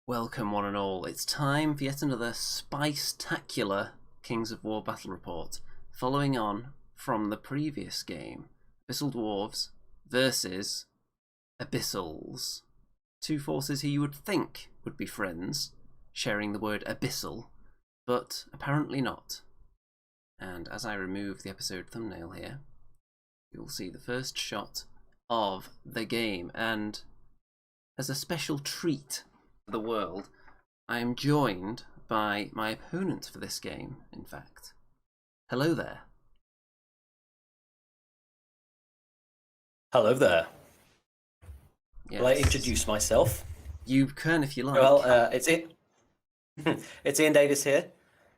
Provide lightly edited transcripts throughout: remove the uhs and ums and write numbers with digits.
Welcome one and all, it's time for yet another spice-tacular Kings of War battle report, following on from the previous game, Abyssal Dwarves versus Abyssals. Two forces who you would think would be friends, sharing the word Abyssal, but apparently not. And as I remove the episode thumbnail here, you'll see the first shot of the game, and as a special treat the world, I am joined by my opponent for this game, in fact. Hello there. Hello there. Yes. Will I introduce myself? You can if you like. Well, it's Ian Davis here.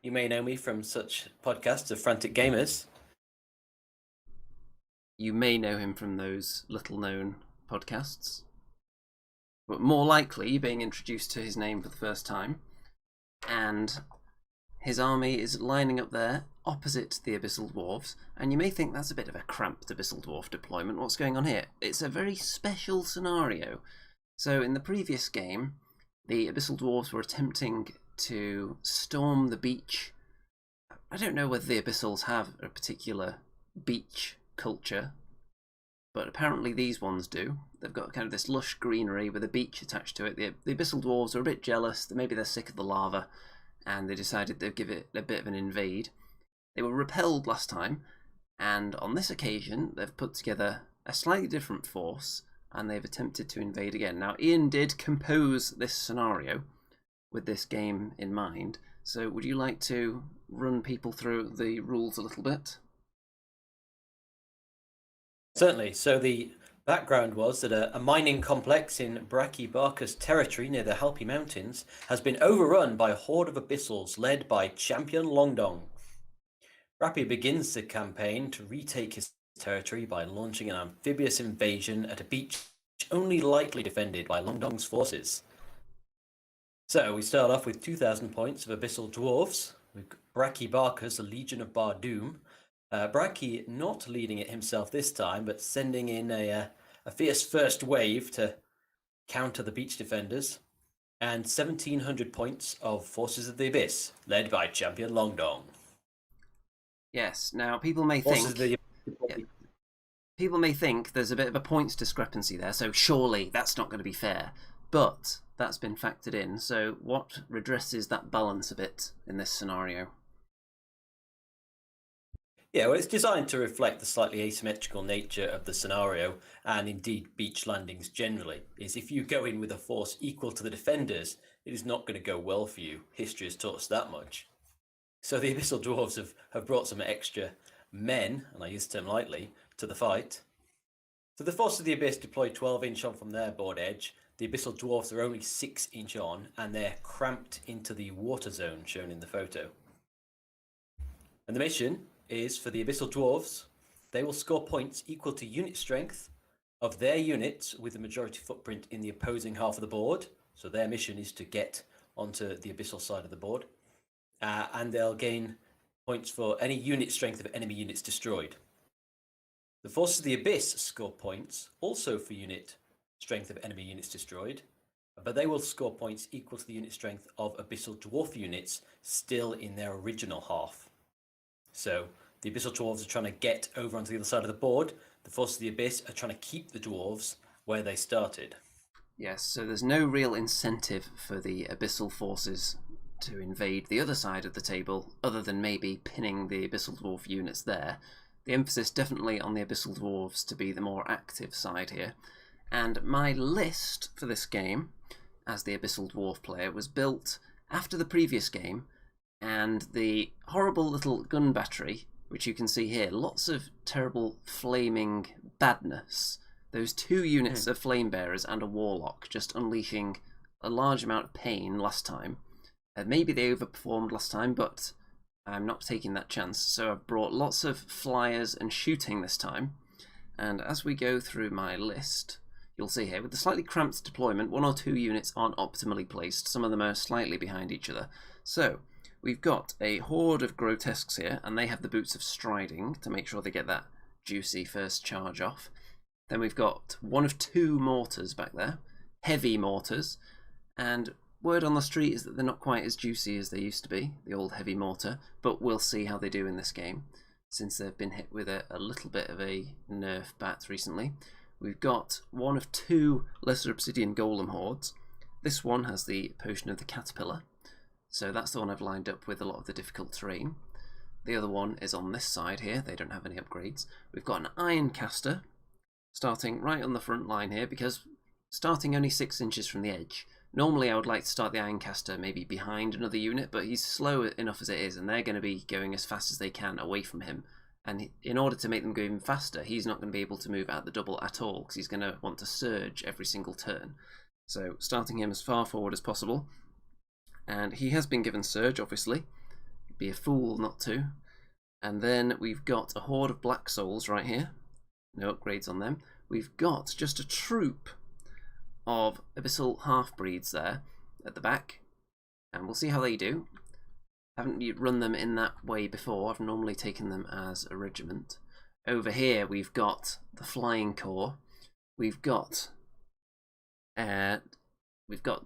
You may know me from such podcasts of Frantic Gamers. You may know him from those little-known podcasts, but more likely being introduced to his name for the first time. And his army is lining up there opposite the Abyssal Dwarfs, and you may think that's a bit of a cramped Abyssal Dwarf deployment. What's going on here? It's a very special scenario. So in the previous game, the Abyssal Dwarfs were attempting to storm the beach. I don't know whether the Abyssals have a particular beach culture, but apparently these ones do. They've got kind of this lush greenery with a beach attached to it. The Abyssal Dwarves are a bit jealous. Maybe they're sick of the lava, and they decided they'd give it a bit of an invade. They were repelled last time, and on this occasion they've put together a slightly different force, and they've attempted to invade again. Now, Ian did compose this scenario with this game in mind, so would you like to run people through the rules a little bit? Certainly. So the background was that a mining complex in Brachybarcus territory near the Halpy Mountains has been overrun by a horde of Abyssals led by Champion Longdong. Brappy begins the campaign to retake his territory by launching an amphibious invasion at a beach only lightly defended by Longdong's forces. So we start off with 2,000 points of Abyssal Dwarfs, with Brachybarcus, a legion of Bardoom. Brachy not leading it himself this time, but sending in a fierce first wave to counter the beach defenders. And 1,700 points of Forces of the Abyss, led by Champion Longdong. Yes, now people may think there's a bit of a points discrepancy there, so surely that's not going to be fair. But that's been factored in, so what redresses that balance a bit in this scenario? Yeah, well, it's designed to reflect the slightly asymmetrical nature of the scenario, and indeed beach landings generally, is if you go in with a force equal to the defenders, it is not going to go well for you. History has taught us that much. So the Abyssal Dwarves have brought some extra men, and I use the term lightly, to the fight. So the Forces of the Abyss deploy 12-inch on from their board edge. The Abyssal Dwarves are only 6-inch on, and they're cramped into the water zone shown in the photo. And the mission is for the Abyssal Dwarves. They will score points equal to unit strength of their units with the majority footprint in the opposing half of the board. So their mission is to get onto the Abyssal side of the board. And they'll gain points for any unit strength of enemy units destroyed. The Forces of the Abyss score points also for unit strength of enemy units destroyed, but they will score points equal to the unit strength of Abyssal Dwarf units still in their original half. So the Abyssal Dwarves are trying to get over onto the other side of the board. The Forces of the Abyss are trying to keep the Dwarves where they started. Yes, so there's no real incentive for the Abyssal forces to invade the other side of the table, other than maybe pinning the Abyssal Dwarf units there. The emphasis definitely on the Abyssal Dwarves to be the more active side here. And my list for this game, as the Abyssal Dwarf player, was built after the previous game, and the horrible little gun battery, which you can see here, lots of terrible flaming badness. Those 2 units of flame bearers and a warlock just unleashing a large amount of pain last time. Maybe they overperformed last time, but I'm not taking that chance. So I've brought lots of flyers and shooting this time. And as we go through my list, you'll see here, with the slightly cramped deployment, 1 or 2 units aren't optimally placed. Some of them are slightly behind each other. So we've got a horde of grotesques here, and they have the boots of striding to make sure they get that juicy first charge off. Then we've got 1 of 2 mortars back there, heavy mortars, and word on the street is that they're not quite as juicy as they used to be, the old heavy mortar, but we'll see how they do in this game, since they've been hit with a little bit of a nerf bat recently. We've got one of two Lesser Obsidian Golem Hoards. This one has the Potion of the Caterpillar, so that's the one I've lined up with a lot of the difficult terrain. The other one is on this side here, they don't have any upgrades. We've got an Iron Caster, starting right on the front line here, because starting only 6 inches from the edge. Normally I would like to start the Iron Caster maybe behind another unit, but he's slow enough as it is, and they're going to be going as fast as they can away from him. And in order to make them go even faster, he's not going to be able to move out the double at all, because he's going to want to surge every single turn. So starting him as far forward as possible. And he has been given surge, obviously. Be a fool not to. And then we've got a horde of Black Souls right here. No upgrades on them. We've got just a troop of Abyssal half-breeds there at the back, and we'll see how they do. I haven't run them in that way before. I've normally taken them as a regiment. Over here we've got the Flying Corps. We've got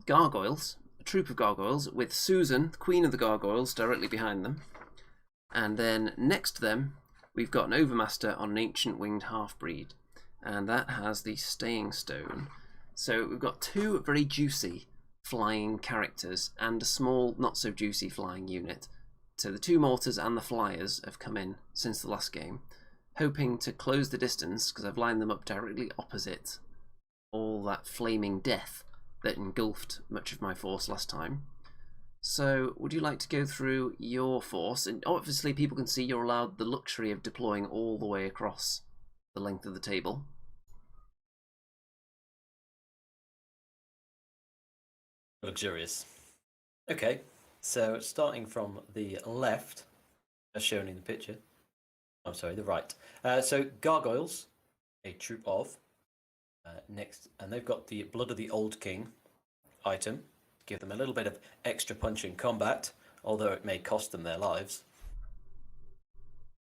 Gargoyles, a troop of Gargoyles with Susan, the Queen of the Gargoyles, directly behind them. And then next to them we've got an Overmaster on an Ancient Winged Half-breed, and that has the Staying Stone. So we've got two very juicy flying characters and a small, not so juicy flying unit. So the two mortars and the flyers have come in since the last game, hoping to close the distance, because I've lined them up directly opposite all that flaming death that engulfed much of my force last time. So would you like to go through your force? And obviously people can see you're allowed the luxury of deploying all the way across the length of the table. Luxurious. Okay, so starting from the left, as shown in the picture. I'm sorry, the right. So Gargoyles, a troop of. Next, and they've got the Blood of the Old King item. Give them a little bit of extra punch in combat, although it may cost them their lives.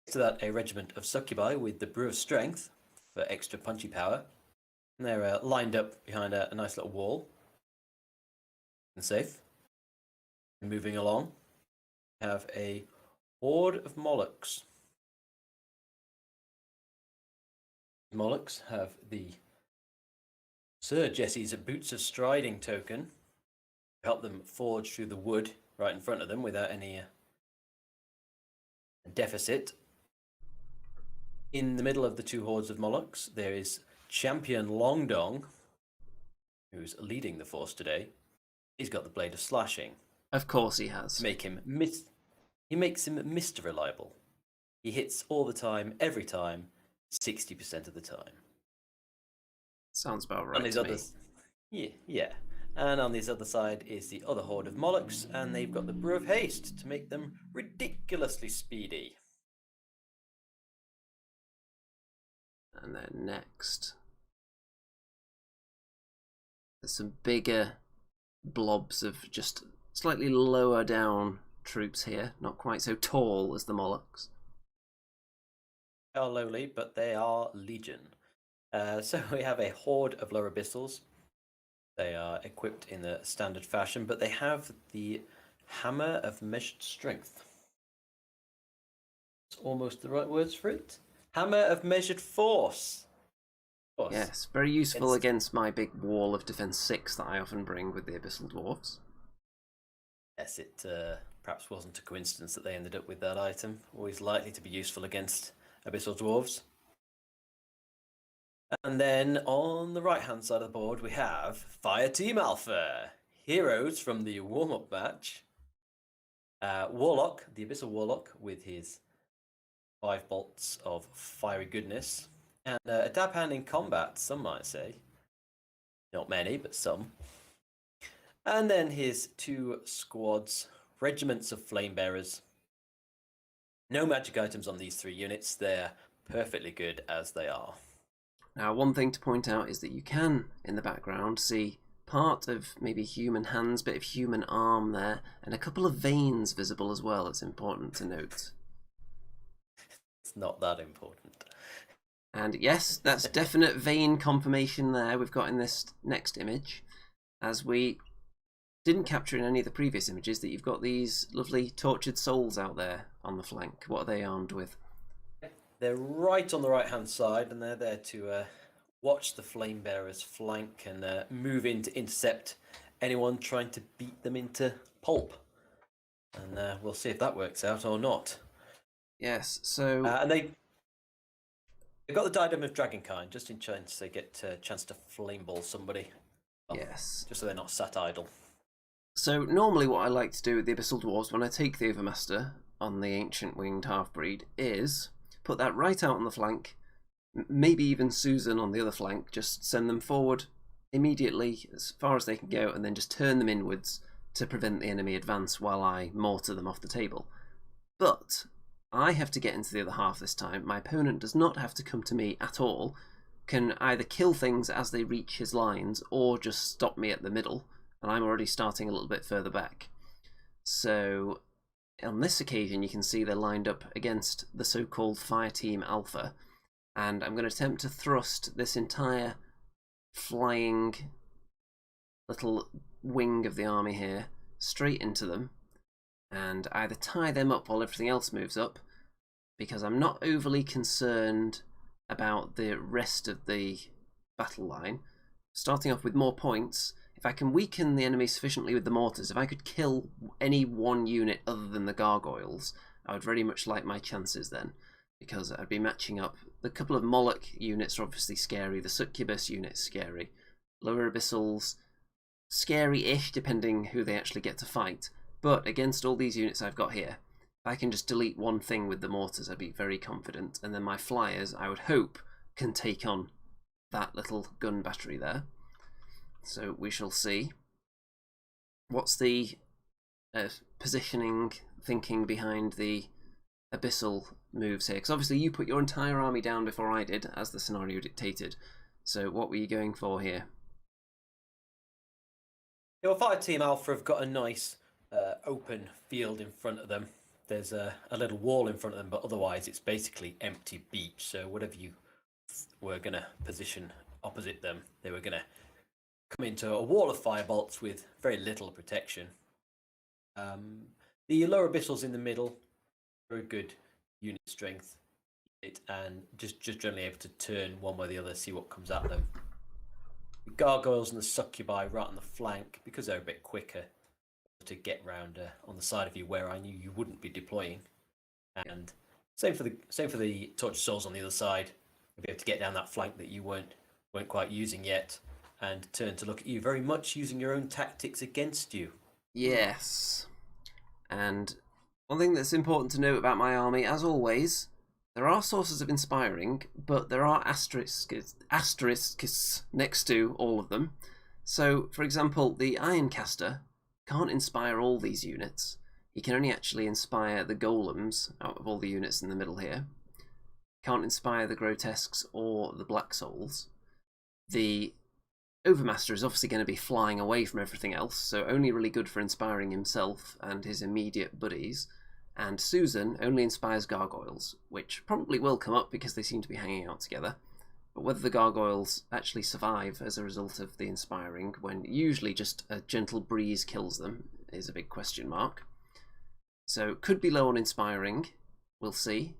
Next to that, a regiment of Succubi with the Brew of Strength for extra punchy power. And they're lined up behind a nice little wall. And safe. And moving along, we have a horde of Molochs. Molochs have the Sir Jesse's Boots of Striding token to help them forge through the wood right in front of them without any deficit. In the middle of the two hordes of Molochs, there is Champion Longdong, who's leading the force today. He's got the Blade of Slashing. Of course he has. He makes him Mr. Reliable. He hits all the time, every time, 60% of the time. Sounds about right to me. Yeah. And on this other side is the other horde of Molochs, and they've got the Brew of Haste to make them ridiculously speedy. And then next, there's some bigger blobs of just slightly lower down troops here, not quite so tall as the Molochs. They are lowly, but they are legion. So we have a horde of lower abyssals. They are equipped in the standard fashion, but they have the Hammer of Measured Strength. It's almost the right words for it. Hammer of Measured Force. Yes, very useful against my big wall of defense 6 that I often bring with the Abyssal Dwarfs. Yes, it perhaps wasn't a coincidence that they ended up with that item. Always likely to be useful against Abyssal Dwarves. And then on the right-hand side of the board, we have Fire Team Alpha. Heroes from the warm-up match. Warlock, the Abyssal Warlock, with his 5 bolts of fiery goodness. And a dab hand in combat, some might say. Not many, but some. And then his 2 squads, regiments of flame bearers. No magic items on these 3 units. They're perfectly good as they are. Now, one thing to point out is that you can, in the background, see part of maybe human hands, bit of human arm there, and a couple of veins visible as well. It's important to note. It's not that important. And yes, that's definite vein confirmation there we've got in this next image. As we didn't capture in any of the previous images that you've got these lovely tortured souls out there on the flank. What are they armed with? They're right on the right-hand side, and they're there to watch the flame bearers flank and move in to intercept anyone trying to beat them into pulp. And we'll see if that works out or not. Yes, so... and they've got the diadem of dragonkind, just in chance they get a chance to flameball somebody. Well, yes. Just so they're not sat idle. So normally what I like to do with the Abyssal Dwarves when I take the Overmaster on the Ancient Winged Half-Breed is put that right out on the flank, maybe even Susan on the other flank, just send them forward immediately as far as they can go and then just turn them inwards to prevent the enemy advance while I mortar them off the table. But I have to get into the other half this time. My opponent does not have to come to me at all, can either kill things as they reach his lines or just stop me at the middle, and I'm already starting a little bit further back. So on this occasion you can see they're lined up against the so-called Fire Team Alpha, and I'm going to attempt to thrust this entire flying little wing of the army here straight into them and either tie them up while everything else moves up, because I'm not overly concerned about the rest of the battle line. Starting off with more points, if I can weaken the enemy sufficiently with the mortars, if I could kill any one unit other than the gargoyles, I would very much like my chances then, because I'd be matching up. The couple of Moloch units are obviously scary, the Succubus unit's scary, lower Abyssals, scary-ish depending who they actually get to fight, but against all these units I've got here, if I can just delete one thing with the mortars, I'd be very confident, and then my flyers, I would hope, can take on that little gun battery there. So we shall see. What's the positioning thinking behind the Abyssal moves here? Because obviously you put your entire army down before I did, as the scenario dictated. So what were you going for here? Well, Fire Team Alpha have got a nice open field in front of them. There's a little wall in front of them, but otherwise it's basically empty beach. So whatever you were going to position opposite them, they were going to come into a wall of firebolts with very little protection. The lower Abyssals in the middle, very good unit strength, and just generally able to turn one way or the other, see what comes at them. The Gargoyles and the Succubi right on the flank, because they're a bit quicker to get round on the side of you where I knew you wouldn't be deploying. And same for the Torch Souls on the other side. You'll be able to get down that flank that you weren't quite using yet, and turn to look at you, very much using your own tactics against you. Yes. And one thing that's important to note about my army, as always, there are sources of inspiring, but there are asterisks next to all of them. So, for example, the Ironcaster can't inspire all these units. He can only actually inspire the Golems out of all the units in the middle here. Can't inspire the Grotesques or the Black Souls. The Overmaster is obviously going to be flying away from everything else, so only really good for inspiring himself and his immediate buddies. And Susan only inspires Gargoyles, which probably will come up because they seem to be hanging out together. But whether the Gargoyles actually survive as a result of the inspiring, when usually just a gentle breeze kills them, is a big question mark. So could be low on inspiring, we'll see.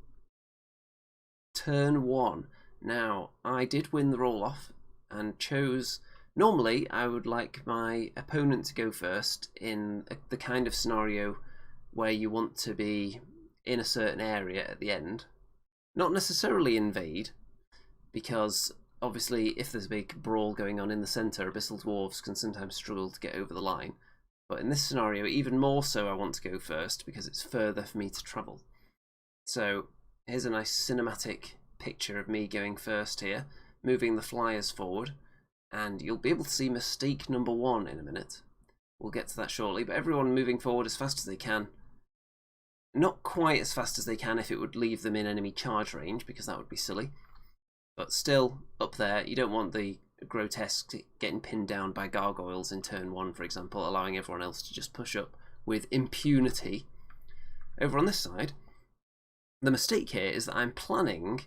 Turn 1. Now, I did win the roll-off and chose... Normally, I would like my opponent to go first in the kind of scenario where you want to be in a certain area at the end. Not necessarily invade, because obviously if there's a big brawl going on in the centre, Abyssal Dwarfs can sometimes struggle to get over the line. But in this scenario, even more so I want to go first, because it's further for me to travel. So here's a nice cinematic picture of me going first here, moving the flyers forward, and you'll be able to see mistake number 1 in a minute. We'll get to that shortly, but everyone moving forward as fast as they can. Not quite as fast as they can if it would leave them in enemy charge range, because that would be silly. But still, up there, you don't want the Grotesque getting pinned down by Gargoyles in turn 1, for example, allowing everyone else to just push up with impunity. Over on this side, the mistake here is that I'm planning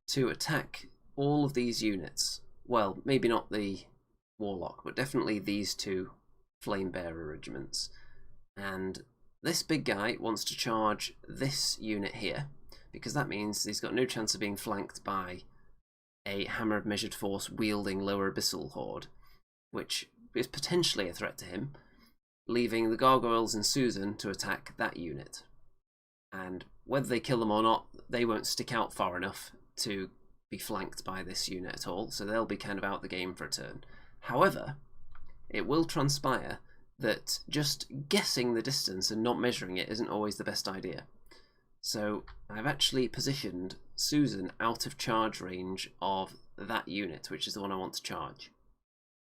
to attack all of these units. Well, maybe not the Warlock, but definitely these two flame bearer regiments. And this big guy wants to charge this unit here, because that means he's got no chance of being flanked by a hammer of measured force wielding lower abyssal horde, which is potentially a threat to him, leaving the Gargoyles and Susan to attack that unit. And whether they kill them or not, they won't stick out far enough to be flanked by this unit at all, so they'll be kind of out the game for a turn. However, it will transpire that just guessing the distance and not measuring it isn't always the best idea. So I've actually positioned Susan out of charge range of that unit, which is the one I want to charge.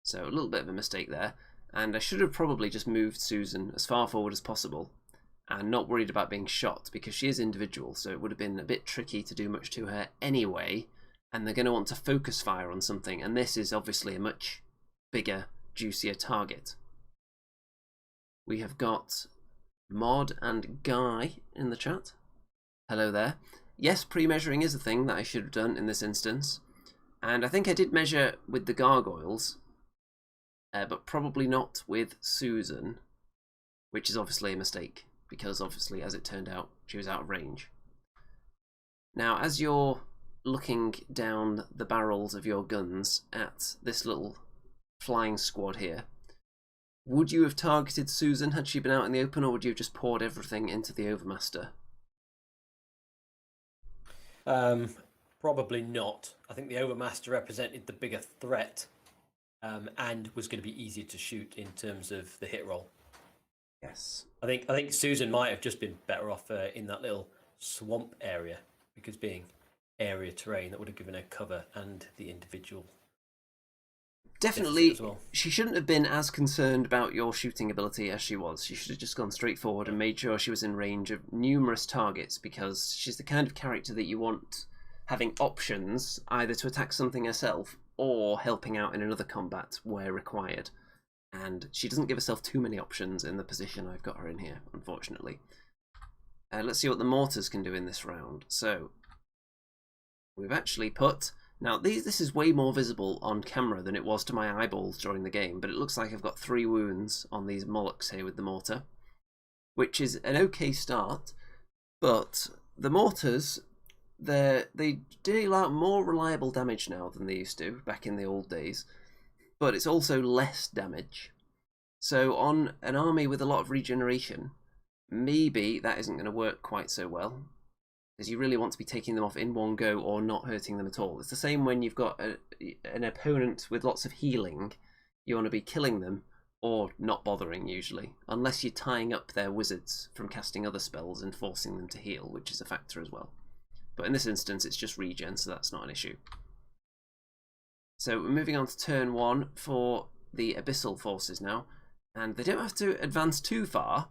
So a little bit of a mistake there, and I should have probably just moved Susan as far forward as possible and not worried about being shot, because she is individual, so it would have been a bit tricky to do much to her anyway, and they're going to want to focus fire on something, and this is obviously a much bigger, juicier target. We have got Mod and Guy in the chat. Hello there. Yes, pre-measuring is a thing that I should have done in this instance, and I think I did measure with the Gargoyles, but probably not with Susan, which is obviously a mistake, because obviously, as it turned out, she was out of range. Now, as you're looking down the barrels of your guns at this little flying squad here, would you have targeted Susan had she been out in the open, or would you have just poured everything into the Overmaster? Probably not. I think the Overmaster represented the bigger threat, and was going to be easier to shoot in terms of the hit roll. Yes. I think Susan might have just been better off in that little swamp area, because being area terrain, that would have given her cover and the individual. Definitely, as well. She shouldn't have been as concerned about your shooting ability as she was. She should have just gone straight forward and made sure she was in range of numerous targets, because she's the kind of character that you want having options either to attack something herself or helping out in another combat where required. And she doesn't give herself too many options in the position I've got her in here, unfortunately. Let's see what the mortars can do in this round. So, we've actually put... Now, this is way more visible on camera than it was to my eyeballs during the game, but it looks like I've got 3 wounds on these Molochs here with the mortar, which is an okay start, but the mortars, they deal out more reliable damage now than they used to back in the old days, but it's also less damage. So on an army with a lot of regeneration, maybe that isn't going to work quite so well, because you really want to be taking them off in one go or not hurting them at all. It's the same when you've got an opponent with lots of healing. You want to be killing them or not bothering usually, unless you're tying up their wizards from casting other spells and forcing them to heal, which is a factor as well. But in this instance it's just regen, so that's not an issue. So we're moving on to turn 1 for the Abyssal forces now, and they don't have to advance too far,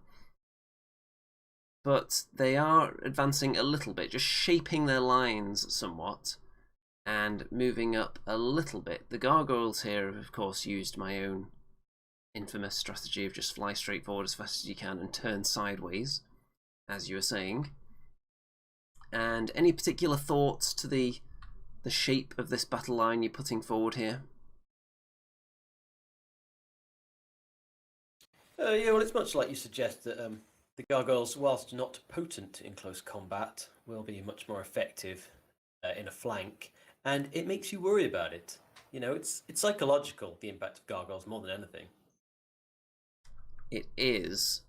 but they are advancing a little bit, just shaping their lines somewhat and moving up a little bit. The Gargoyles here have, of course, used my own infamous strategy of just fly straight forward as fast as you can and turn sideways, as you were saying. And any particular thoughts to the shape of this battle line you're putting forward here? Yeah, well, it's much like you suggest that the Gargoyles, whilst not potent in close combat, will be much more effective in a flank, and it makes you worry about it. You know, it's psychological, the impact of Gargoyles, more than anything. It is,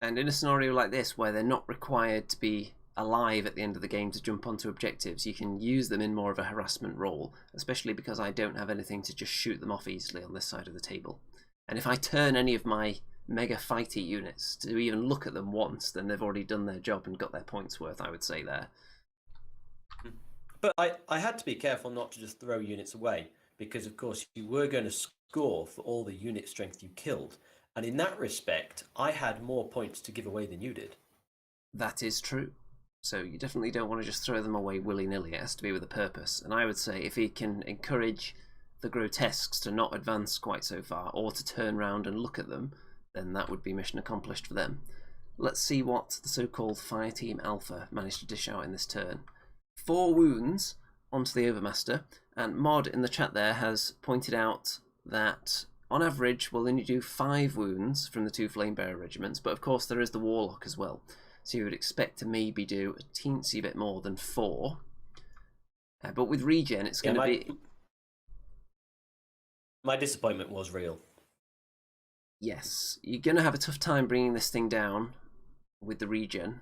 and in a scenario like this where they're not required to be alive at the end of the game to jump onto objectives, you can use them in more of a harassment role, especially because I don't have anything to just shoot them off easily on this side of the table. And if I turn any of my mega fighty units to even look at them once, then they've already done their job and got their points worth, I would say there. But I had to be careful not to just throw units away, because of course you were going to score for all the unit strength you killed, and in that respect I had more points to give away than you did. That is true. So you definitely don't want to just throw them away willy-nilly. It has to be with a purpose, and I would say if he can encourage the grotesques to not advance quite so far or to turn round and look at them, then that would be mission accomplished for them. Let's see what the so-called Fire Team Alpha managed to dish out in this turn. 4 wounds onto the Overmaster, and Mod in the chat there has pointed out that on average, we'll only do 5 wounds from the 2 Flame Bearer regiments, but of course there is the Warlock as well. So you would expect to maybe do a teensy bit more than 4. But with regen, it's going to be... My disappointment was real. Yes, you're going to have a tough time bringing this thing down with the regen,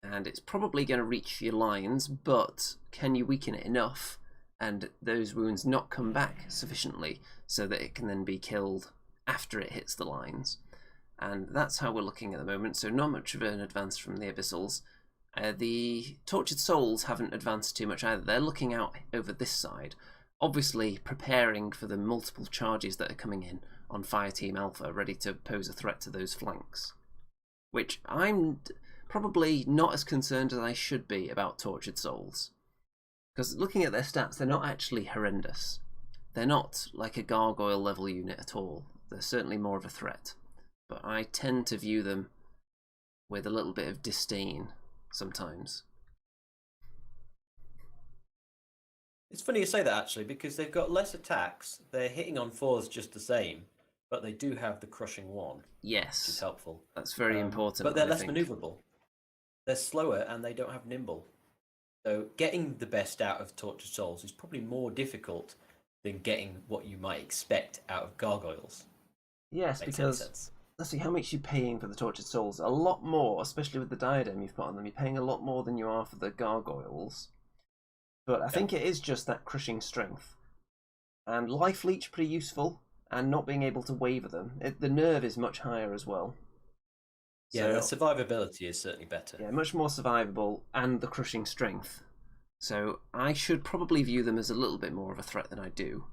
and it's probably going to reach your lines, but can you weaken it enough and those wounds not come back sufficiently so that it can then be killed after it hits the lines? And that's how we're looking at the moment, so not much of an advance from the Abyssals. The Tortured Souls haven't advanced too much either. They're looking out over this side, obviously preparing for the multiple charges that are coming in on Fireteam Alpha, ready to pose a threat to those flanks. Which I'm probably not as concerned as I should be about Tortured Souls. Because looking at their stats, they're not actually horrendous. They're not like a Gargoyle level unit at all. They're certainly more of a threat. But I tend to view them with a little bit of disdain sometimes. It's funny you say that, actually, because they've got less attacks. They're hitting on 4s just the same, but they do have the crushing 1. Yes. Which is helpful. That's very important. But they're less maneuverable. They're slower and they don't have nimble. So getting the best out of Tortured Souls is probably more difficult than getting what you might expect out of Gargoyles. Yes, because let's see, how much you're paying for the Tortured Souls? A lot more, especially with the diadem you've put on them. You're paying a lot more than you are for the Gargoyles. But I think it is just that crushing strength. And Life Leech pretty useful, and not being able to waver them. The nerve is much higher as well. Yeah, the survivability is certainly better. Yeah, much more survivable, and the crushing strength. So I should probably view them as a little bit more of a threat than I do.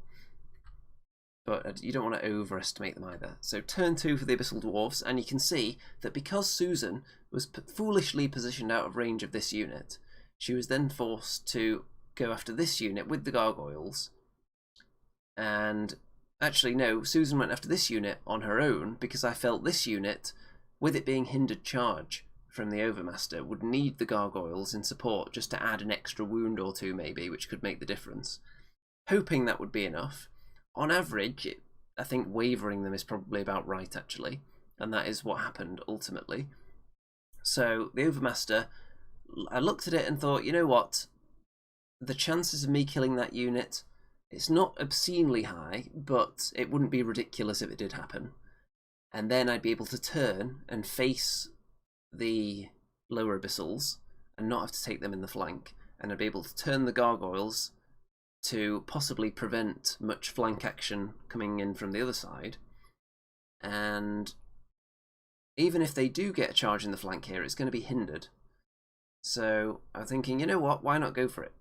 But you don't want to overestimate them either. So turn 2 for the Abyssal Dwarfs, and you can see that because Susan was foolishly positioned out of range of this unit, she was then forced to go after this unit with the Gargoyles. And actually, no, Susan went after this unit on her own because I felt this unit, with it being hindered charge from the Overmaster, would need the Gargoyles in support just to add an extra wound or 2 maybe, which could make the difference. Hoping that would be enough. On average, I think wavering them is probably about right, actually, and that is what happened ultimately. So the Overmaster, I looked at it and thought, you know what, the chances of me killing that unit, it's not obscenely high, but it wouldn't be ridiculous if it did happen. And then I'd be able to turn and face the lower Abyssals and not have to take them in the flank, and I'd be able to turn the Gargoyles to possibly prevent much flank action coming in from the other side. And even if they do get a charge in the flank here, it's going to be hindered. So I'm thinking, you know what, why not go for it?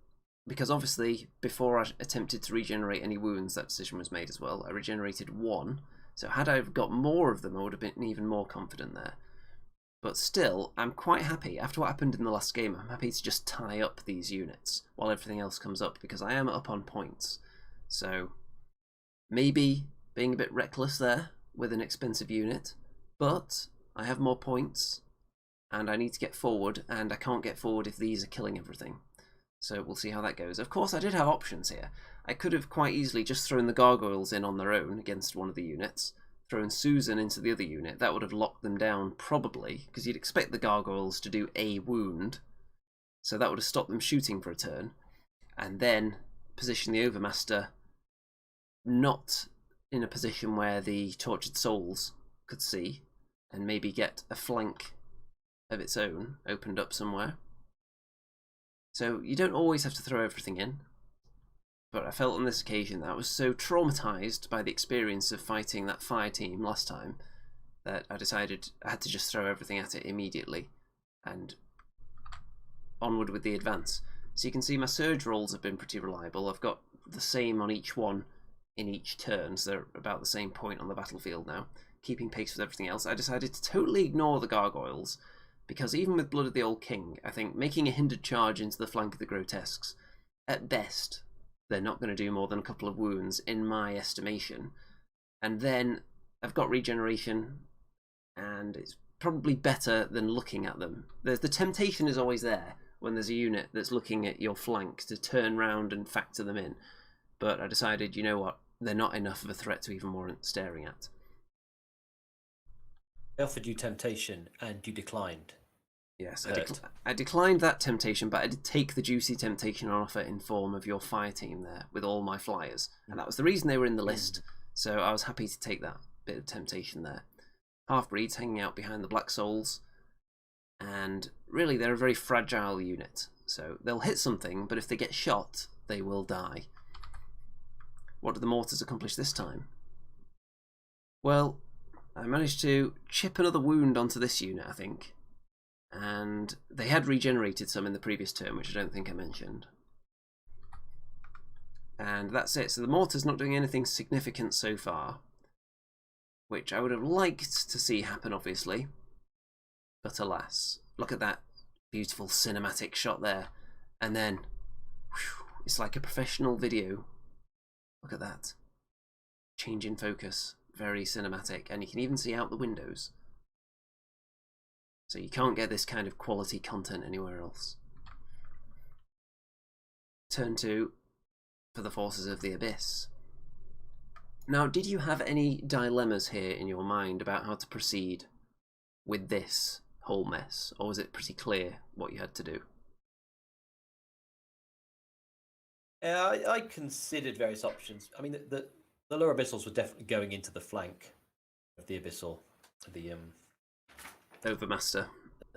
Because obviously, before I attempted to regenerate any wounds, that decision was made as well. I regenerated 1, so had I got more of them, I would have been even more confident there. But still, I'm quite happy. After what happened in the last game, I'm happy to just tie up these units while everything else comes up, because I am up on points. So maybe being a bit reckless there with an expensive unit, but I have more points and I need to get forward, and I can't get forward if these are killing everything. So we'll see how that goes. Of course, I did have options here. I could have quite easily just thrown the Gargoyles in on their own against one of the units, thrown Susan into the other unit. That would have locked them down, probably, because you'd expect the Gargoyles to do a wound. So that would have stopped them shooting for a turn. And then position the Overmaster not in a position where the Tortured Souls could see, and maybe get a flank of its own opened up somewhere. So you don't always have to throw everything in. But I felt on this occasion that I was so traumatised by the experience of fighting that fire team last time that I decided I had to just throw everything at it immediately and onward with the advance. So you can see my surge rolls have been pretty reliable. I've got the same on each one in each turn, so they're about the same point on the battlefield now, keeping pace with everything else. I decided to totally ignore the Gargoyles, because even with Blood of the Old King, I think making a hindered charge into the flank of the Grotesques, at best, they're not going to do more than a couple of wounds, in my estimation. And then I've got regeneration, and it's probably better than looking at them. The temptation is always there when there's a unit that's looking at your flank to turn round and factor them in. But I decided, you know what, they're not enough of a threat to even warrant staring at. I offered you temptation and you declined. Yes, I declined that temptation, but I did take the juicy temptation offer in form of your fire team there with all my flyers. And that was the reason they were in the list, so I was happy to take that bit of temptation there. Half-breeds hanging out behind the Black Souls, and really they're a very fragile unit. So they'll hit something, but if they get shot, they will die. What did the mortars accomplish this time? Well, I managed to chip another wound onto this unit, I think. And they had regenerated some in the previous turn, which I don't think I mentioned. And that's it. So the mortar's not doing anything significant so far, which I would have liked to see happen, obviously. But alas, look at that beautiful cinematic shot there. And then, whew, it's like a professional video. Look at that. Change in focus. Very cinematic. And you can even see out the windows. So you can't get this kind of quality content anywhere else. Turn 2 for the Forces of the Abyss. Now, did you have any dilemmas here in your mind about how to proceed with this whole mess? Or was it pretty clear what you had to do? I considered various options. I mean, the lower Abyssals were definitely going into the flank of the Abyssal. The Overmaster.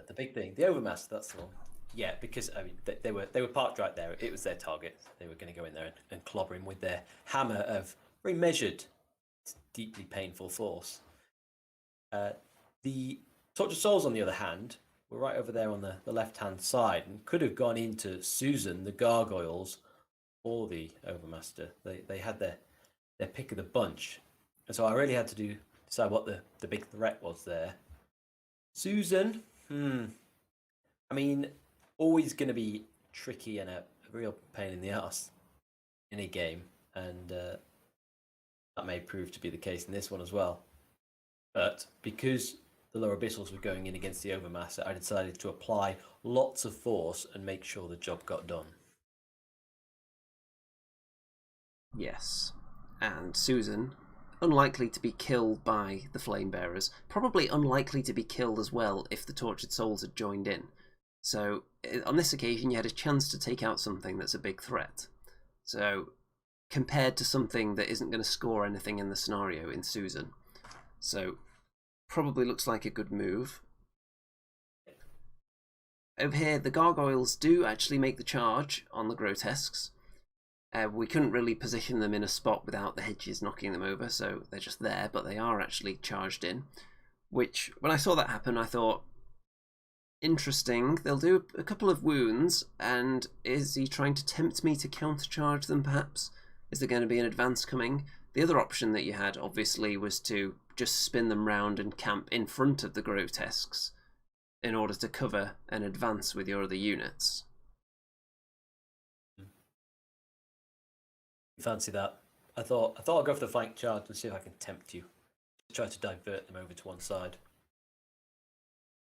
The big thing, the Overmaster, that's the one. Yeah, because I mean they were parked right there. It was their target. They were going to go in there and clobber him with their hammer of very measured, deeply painful force. The Torch of Souls, on the other hand, were right over there on the left-hand side and could have gone into Susan, the Gargoyles, or the Overmaster. They had their pick of the bunch, and so I really had to decide what the big threat was there. Susan, I mean, always going to be tricky and a real pain in the ass in a game, and that may prove to be the case in this one as well. But because the lower Abyssals were going in against the Overmaster, I decided to apply lots of force and make sure the job got done. Yes, and Susan, unlikely to be killed by the Flame Bearers, probably unlikely to be killed as well if the Tortured Souls had joined in. So on this occasion you had a chance to take out something that's a big threat. So compared to something that isn't going to score anything in the scenario in Susan. So probably looks like a good move. Over here the Gargoyles do actually make the charge on the Grotesques. We couldn't really position them in a spot without the hedges knocking them over, so they're just there, but they are actually charged in. Which, when I saw that happen, I thought, interesting, they'll do a couple of wounds, and is he trying to tempt me to countercharge them, perhaps? Is there going to be an advance coming? The other option that you had, obviously, was to just spin them round and camp in front of the Grotesques in order to cover an advance with your other units. Fancy that. I thought I'll go for the flank charge and see if I can tempt you. Try to divert them over to one side.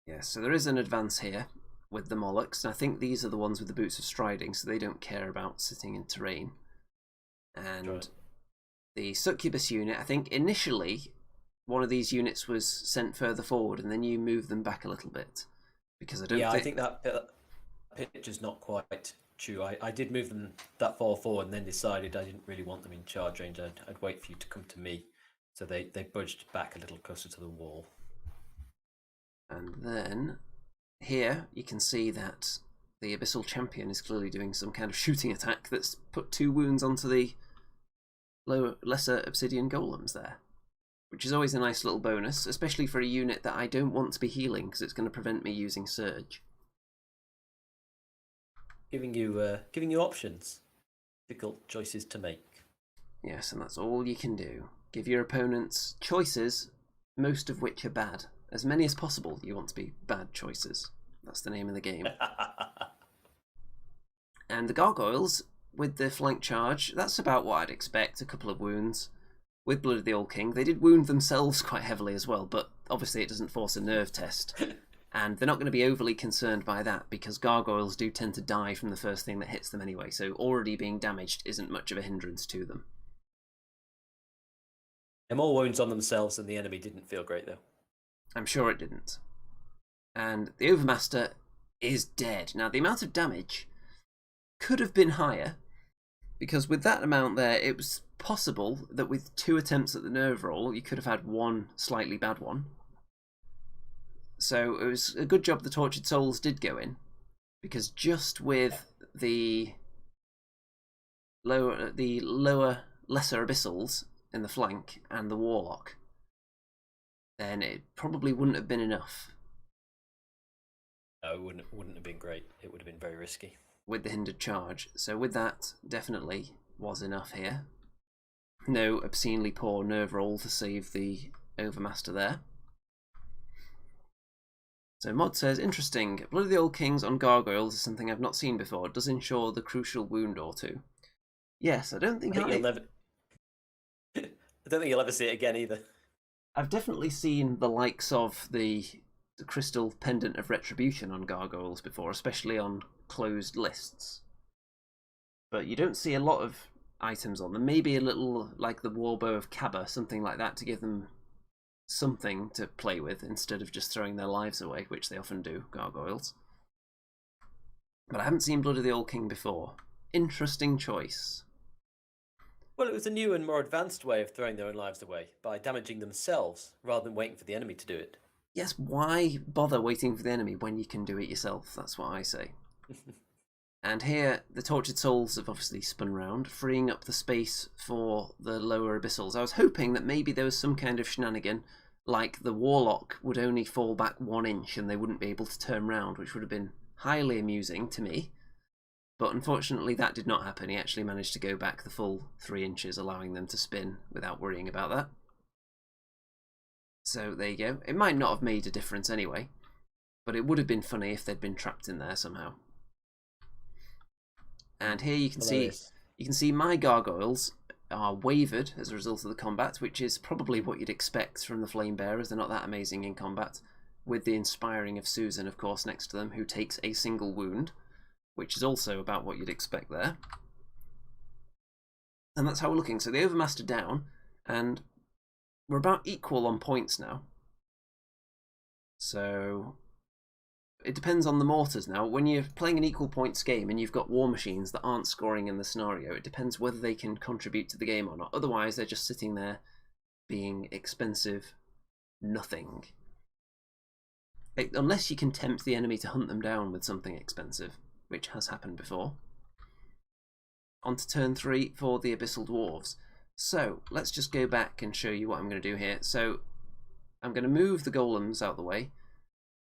Yeah, so there is an advance here with the Molochs, and I think these are the ones with the boots of striding, so they don't care about sitting in terrain. And right. The Succubus unit, I think initially one of these units was sent further forward, and then you move them back a little bit. Because I think that picture's not quite true. I did move them that far forward and then decided I didn't really want them in charge range. I'd wait for you to come to me. So they budged back a little closer to the wall. And then here you can see that the Abyssal Champion is clearly doing some kind of shooting attack that's put 2 wounds onto the lesser obsidian golems there. Which is always a nice little bonus, especially for a unit that I don't want to be healing because it's going to prevent me using Surge. Giving you options, difficult choices to make. Yes, and that's all you can do. Give your opponents choices, most of which are bad. As many as possible, you want to be bad choices. That's the name of the game. And the Gargoyles, with the flank charge, that's about what I'd expect, a couple of wounds. With Blood of the Old King, they did wound themselves quite heavily as well, but obviously it doesn't force a nerve test. And they're not going to be overly concerned by that because Gargoyles do tend to die from the first thing that hits them anyway, so already being damaged isn't much of a hindrance to them. And more wounds on themselves than the enemy didn't feel great, though. I'm sure it didn't. And the Overmaster is dead. Now, the amount of damage could have been higher, because with that amount there, it was possible that with 2 attempts at the nerve roll, you could have had 1 slightly bad one. So it was a good job the Tortured Souls did go in, because just with the lower, lesser Abyssals in the flank and the Warlock, then it probably wouldn't have been enough. No, it wouldn't have been great. It would have been very risky. With the hindered charge. So with that, definitely was enough here. No obscenely poor nerve roll to save the Overmaster there. So Mod says, interesting. Blood of the Old Kings on Gargoyles is something I've not seen before. It does ensure the crucial wound or 2. Yes, I don't think you'll never. I don't think you'll ever see it again either. I've definitely seen the likes of the Crystal Pendant of Retribution on Gargoyles before, especially on closed lists. But you don't see a lot of items on them. Maybe a little like the Warbow of Kaba, something like that, to give them something to play with instead of just throwing their lives away, which they often do, Gargoyles. But I haven't seen Blood of the Old King before. Interesting choice. Well, it was a new and more advanced way of throwing their own lives away, by damaging themselves rather than waiting for the enemy to do it. Yes, why bother waiting for the enemy when you can do it yourself? That's what I say. And here, the Tortured Souls have obviously spun round, freeing up the space for the lower Abyssals. I was hoping that maybe there was some kind of shenanigan, like the Warlock would only fall back 1 inch and they wouldn't be able to turn round, which would have been highly amusing to me. But unfortunately that did not happen. He actually managed to go back the full 3 inches, allowing them to spin without worrying about that. So there you go. It might not have made a difference anyway, but it would have been funny if they'd been trapped in there somehow. And here you can see my Gargoyles are wavered as a result of the combat, which is probably what you'd expect from the Flame Bearers. They're not that amazing in combat, with the inspiring of Susan, of course, next to them, who takes a single wound, which is also about what you'd expect there. And that's how we're looking. So the Overmaster down, and we're about equal on points now. So it depends on the mortars now. When you're playing an equal points game and you've got war machines that aren't scoring in the scenario, it depends whether they can contribute to the game or not. Otherwise, they're just sitting there being expensive nothing. Unless you can tempt the enemy to hunt them down with something expensive, which has happened before. On to turn 3 for the Abyssal Dwarves. So let's just go back and show you what I'm going to do here. So I'm going to move the golems out of the way.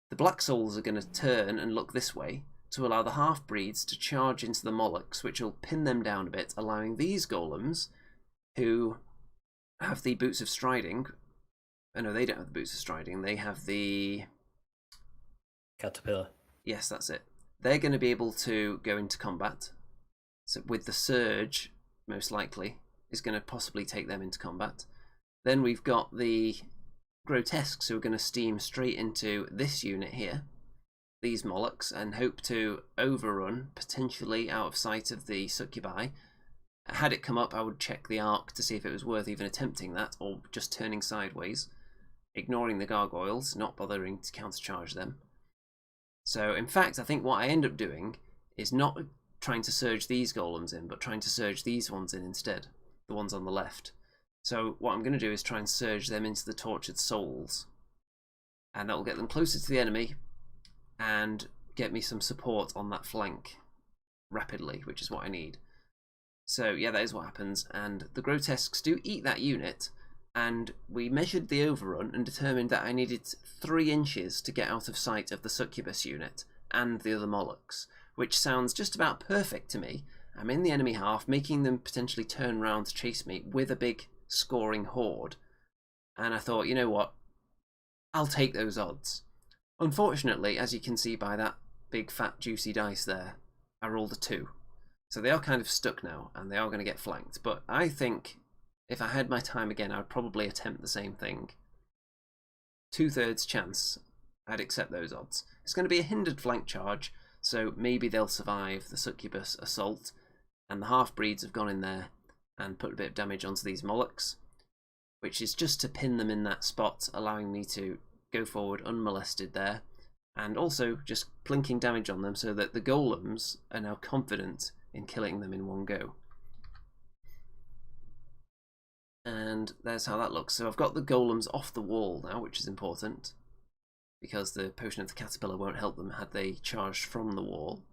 The Black Souls are going to turn and look this way to allow the half-breeds to charge into the Molochs, which will pin them down a bit, allowing these golems, who have the Boots of Striding... Oh no, they don't have the Boots of Striding, they have the... Caterpillar. Yes, that's it. They're going to be able to go into combat. So with the Surge, most likely, is going to possibly take them into combat. Then we've got the Grotesques, who are going to steam straight into this unit here, these Molochs, and hope to overrun, potentially out of sight of the Succubi. Had it come up, I would check the arc to see if it was worth even attempting that, or just turning sideways, ignoring the Gargoyles, not bothering to countercharge them. So, in fact, I think what I end up doing is not trying to surge these golems in, but trying to surge these ones in instead, the ones on the left. So what I'm going to do is try and surge them into the Tortured Souls, and that will get them closer to the enemy and get me some support on that flank rapidly, which is what I need. So yeah, that is what happens, and the Grotesques do eat that unit, and we measured the overrun and determined that I needed 3 inches to get out of sight of the Succubus unit and the other Molochs, which sounds just about perfect to me. I'm in the enemy half, making them potentially turn round to chase me with a big scoring Hoard, and I thought, you know what, I'll take those odds. Unfortunately, as you can see by that big fat juicy dice there, I rolled a 2. So they are kind of stuck now, and they are going to get flanked, but I think if I had my time again, I would probably attempt the same thing. 2/3 chance I'd accept those odds. It's going to be a hindered flank charge, so maybe they'll survive the Succubus assault, and the half-breeds have gone in there and put a bit of damage onto these Molochs. which is just to pin them in that spot, allowing me to go forward unmolested there, and also just plinking damage on them so that the golems are now confident in killing them in one go. And there's how that looks. So I've got the golems off the wall now, which is important, because the potion of the caterpillar won't help them had they charged from the wall.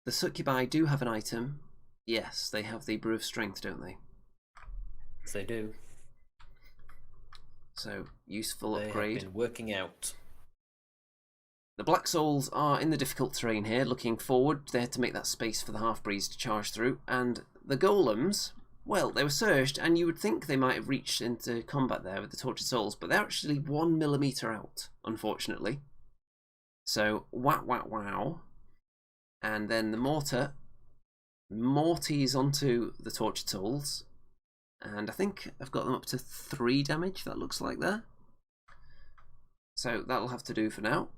The succubi do have an item. Yes, they have the brew of strength, don't they? Yes, they do. So, useful They upgrade. have been working out. The Black Souls are in the difficult terrain here, looking forward. They had to make that space for the half-breeds to charge through. And the golems, well, they were surged, and you would think they might have reached into combat there with the Tortured Souls, but they're actually 1 millimeter out, unfortunately. So, wow. And then the mortar morties onto the Tortured Souls, and I think I've got them up to 3 damage, that looks like there. So that'll have to do for now.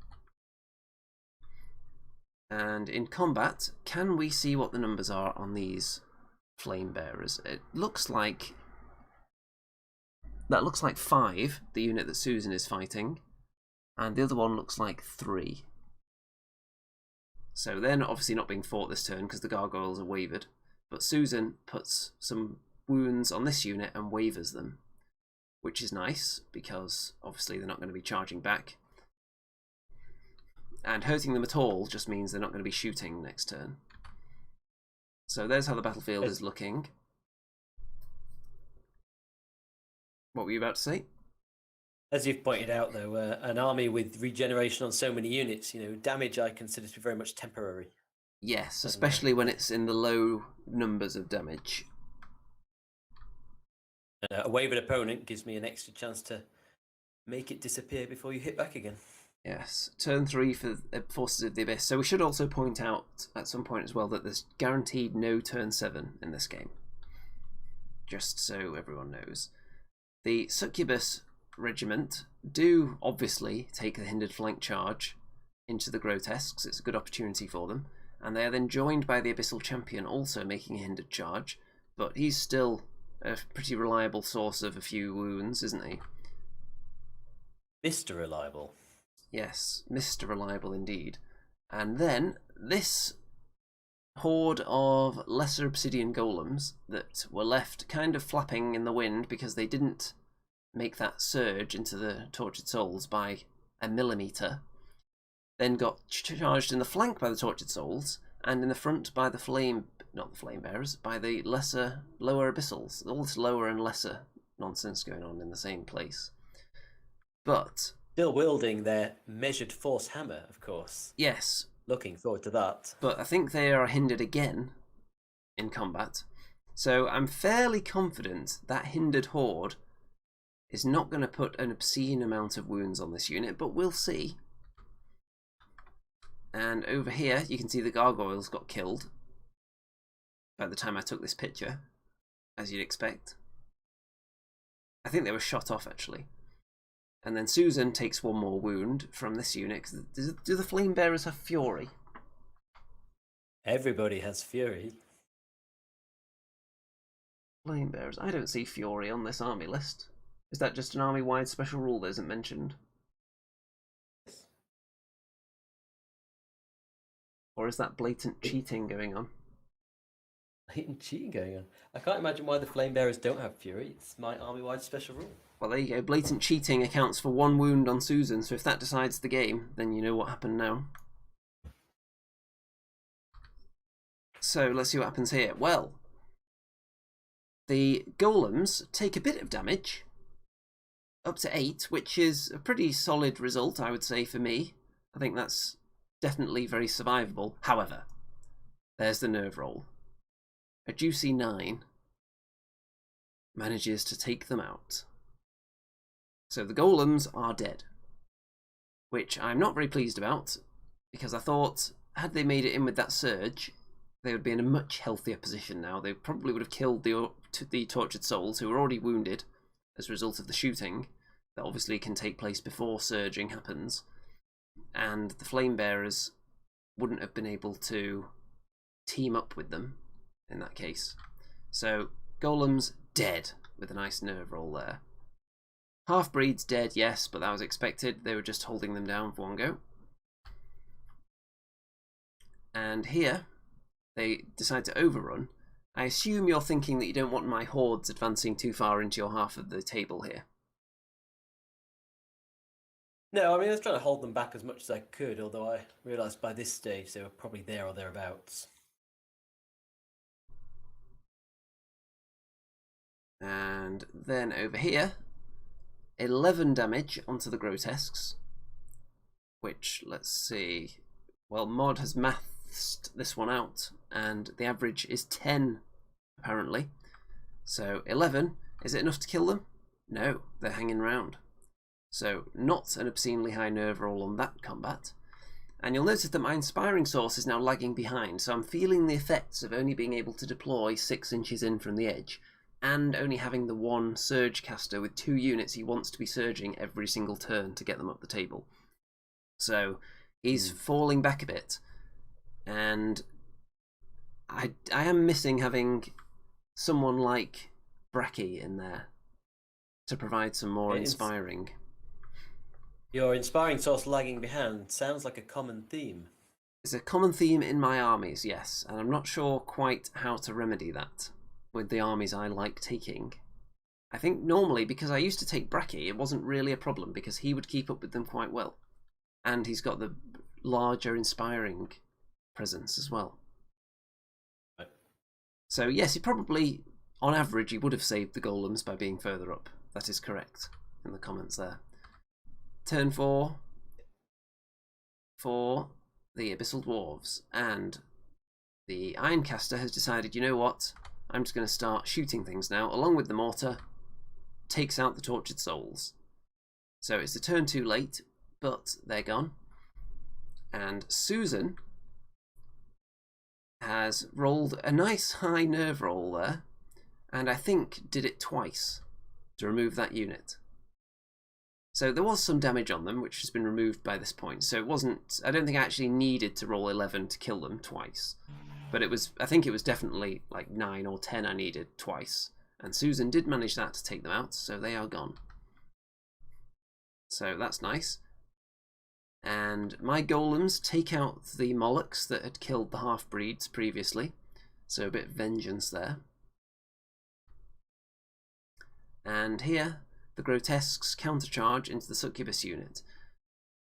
And in combat, can we see what the numbers are on these flame bearers? It looks like that looks like 5, the unit that Susan is fighting, and the other one looks like 3. So they're obviously not being fought this turn because the gargoyles are wavered, but Susan puts some wounds on this unit and wavers them, which is nice because obviously they're not going to be charging back. And hurting them at all just means they're not going to be shooting next turn. So there's how the battlefield is looking. What were you about to say? As you've pointed out, though, an army with regeneration on so many units, damage I consider to be very much temporary. Yes, especially when it's in the low numbers of damage. A wavered opponent gives me an extra chance to make it disappear before you hit back again. Yes, turn 3 for Forces of the Abyss. So we should also point out at some point as well that there's guaranteed no turn 7 in this game. Just so everyone knows. The Succubus Regiment do obviously take the hindered flank charge into the Grotesques. It's a good opportunity for them. And they are then joined by the Abyssal Champion also making a hindered charge. But he's still a pretty reliable source of a few wounds, isn't he? Mr. Reliable. Yes, Mr. Reliable indeed. And then this horde of lesser obsidian golems that were left kind of flapping in the wind because they didn't make that surge into the Tortured Souls by 1 millimeter, then got charged in the flank by the Tortured Souls and in the front by the not the flame bearers, by the lower Abyssals. All this lower and lesser nonsense going on in the same place. But still wielding their measured force hammer, of course. Yes. Looking forward to that. But I think they are hindered again in combat. So I'm fairly confident that hindered horde is not going to put an obscene amount of wounds on this unit, but we'll see. And over here you can see the gargoyles got killed by the time I took this picture, as you'd expect. I think they were shot off actually. And then Susan takes 1 more wound from this unit. Do the flame bearers have fury? Everybody has fury. Flame bearers. I don't see fury on this army list. Is that just an army-wide special rule that isn't mentioned? Or is that blatant cheating going on? Blatant cheating going on. I can't imagine why the flame bearers don't have fury. It's my army-wide special rule. Well, there you go. Blatant cheating accounts for 1 wound on Susan, so if that decides the game, then you know what happened now. So let's see what happens here. Well, the golems take a bit of damage, up to 8, which is a pretty solid result, I would say, for me. I think that's definitely very survivable. However, there's the nerve roll. A juicy 9 manages to take them out. So the golems are dead, which I'm not very pleased about, because I thought had they made it in with that surge, they would be in a much healthier position now. They probably would have killed the Tortured Souls, who were already wounded as a result of the shooting that obviously can take place before surging happens, and the flame bearers wouldn't have been able to team up with them in that case. So golems dead with a nice nerve roll there. Half-breed's dead, yes, but that was expected. They were just holding them down for one go. And here, they decide to overrun. I assume you're thinking that you don't want my hordes advancing too far into your half of the table here. No, I mean, I was trying to hold them back as much as I could, although I realised by this stage they were probably there or thereabouts. And then over here, 11 damage onto the grotesques, which, let's see, well, Mod has mathed this one out, and the average is 10, apparently. So 11, is it enough to kill them? No, they're hanging around. So not an obscenely high nerve roll on that combat. And you'll notice that my inspiring source is now lagging behind, so I'm feeling the effects of only being able to deploy 6 inches in from the edge, and only having the one surge caster with 2 units he wants to be surging every single turn to get them up the table. So he's falling back a bit, and I am missing having someone like Bracky in there to provide some more inspiring. Your inspiring source lagging behind sounds like a common theme. It's a common theme in my armies, yes, and I'm not sure quite how to remedy that with the armies I like taking. I think normally, because I used to take Bracky, it wasn't really a problem because he would keep up with them quite well. And he's got the larger inspiring presence as well. Right. So yes, he probably, on average, he would have saved the golems by being further up. That is correct in the comments there. Turn 4 for the Abyssal Dwarves, and the Ironcaster has decided, you know what, I'm just going to start shooting things now, along with the mortar, takes out the Tortured Souls. So it's a turn too late, but they're gone. And Susan has rolled a nice high nerve roll there, and I think did it twice to remove that unit. So there was some damage on them, which has been removed by this point. So it wasn't, I don't think I actually needed to roll 11 to kill them twice. But it was, I think it was definitely like 9 or 10 I needed twice. And Susan did manage that to take them out, so they are gone. So that's nice. And my golems take out the Molochs that had killed the half-breeds previously. So a bit of vengeance there. And here, the grotesques countercharge into the succubus unit.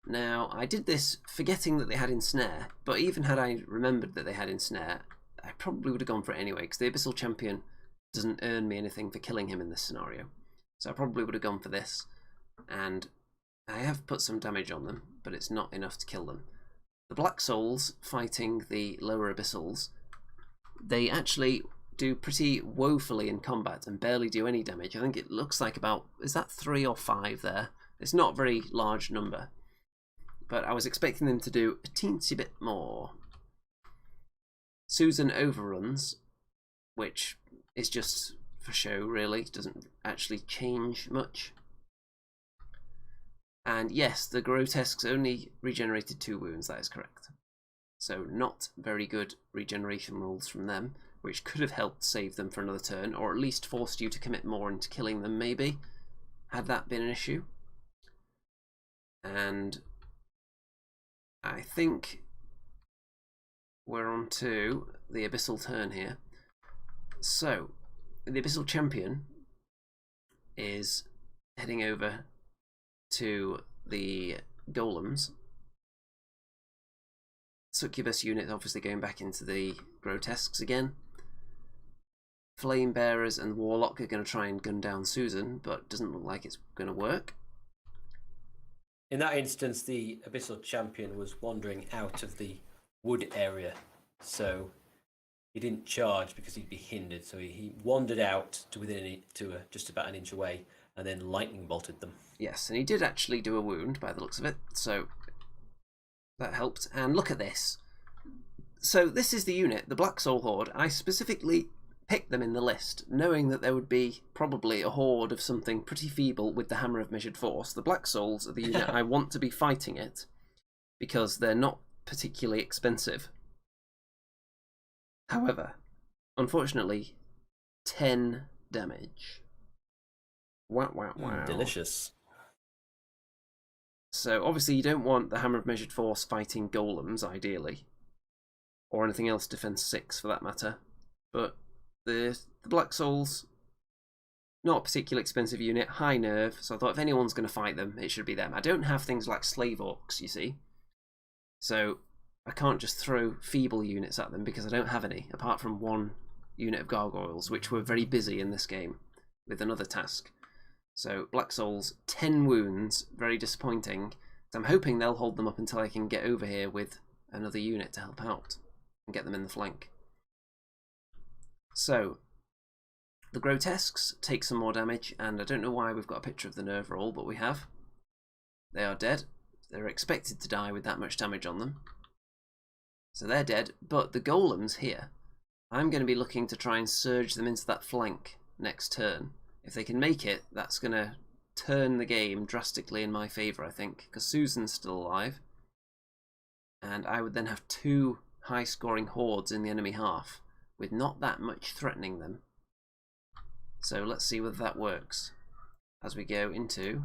Now, I did this forgetting that they had ensnare, but even had I remembered that they had ensnare, I probably would have gone for it anyway, because the Abyssal Champion doesn't earn me anything for killing him in this scenario. So I probably would have gone for this, and I have put some damage on them, but it's not enough to kill them. The Black Souls fighting the lower Abyssals, they actually do pretty woefully in combat and barely do any damage. I think it looks like about, is that 3 or 5 there? It's not a very large number, but I was expecting them to do a teensy bit more. Susan overruns, which is just for show really, doesn't actually change much. And yes, the grotesques only regenerated 2 wounds, that is correct. So not very good regeneration rolls from them, which could have helped save them for another turn, or at least forced you to commit more into killing them, maybe, had that been an issue. And I think we're on to the Abyssal turn here. So, the Abyssal Champion is heading over to the golems. Succubus unit obviously going back into the grotesques again. Flame Bearers and Warlock are going to try and gun down Susan, but doesn't look like it's going to work. In that instance, the Abyssal Champion was wandering out of the wood area, so he didn't charge because he'd be hindered. So he wandered out to within just about an inch away, and then lightning bolted them. Yes, and he did actually do a wound by the looks of it, so that helped. And look at this. So this is the unit, the Black Soul Horde. I specifically picked them in the list, knowing that there would be probably a horde of something pretty feeble with the Hammer of Measured Force. The Black Souls are the unit I want to be fighting it, because they're not particularly expensive. However, unfortunately, 10 damage. Wow, wow, wow. Delicious. So obviously you don't want the Hammer of Measured Force fighting golems, ideally. Or anything else defense 6 for that matter. But the Black Souls, not a particularly expensive unit, high nerve, so I thought if anyone's going to fight them, it should be them. I don't have things like Slave Orcs, you see. So I can't just throw feeble units at them because I don't have any, apart from one unit of Gargoyles, which were very busy in this game with another task. So Black Souls, 10 wounds, very disappointing. So I'm hoping they'll hold them up until I can get over here with another unit to help out and get them in the flank. So the Grotesques take some more damage, and I don't know why we've got a picture of the nerve roll, but we have. They are dead. They're expected to die with that much damage on them. So they're dead, but the golems here, I'm going to be looking to try and surge them into that flank next turn. If they can make it, that's going to turn the game drastically in my favour, I think, because Susan's still alive. And I would then have 2 high-scoring hordes in the enemy half, with not that much threatening them. So let's see whether that works as we go into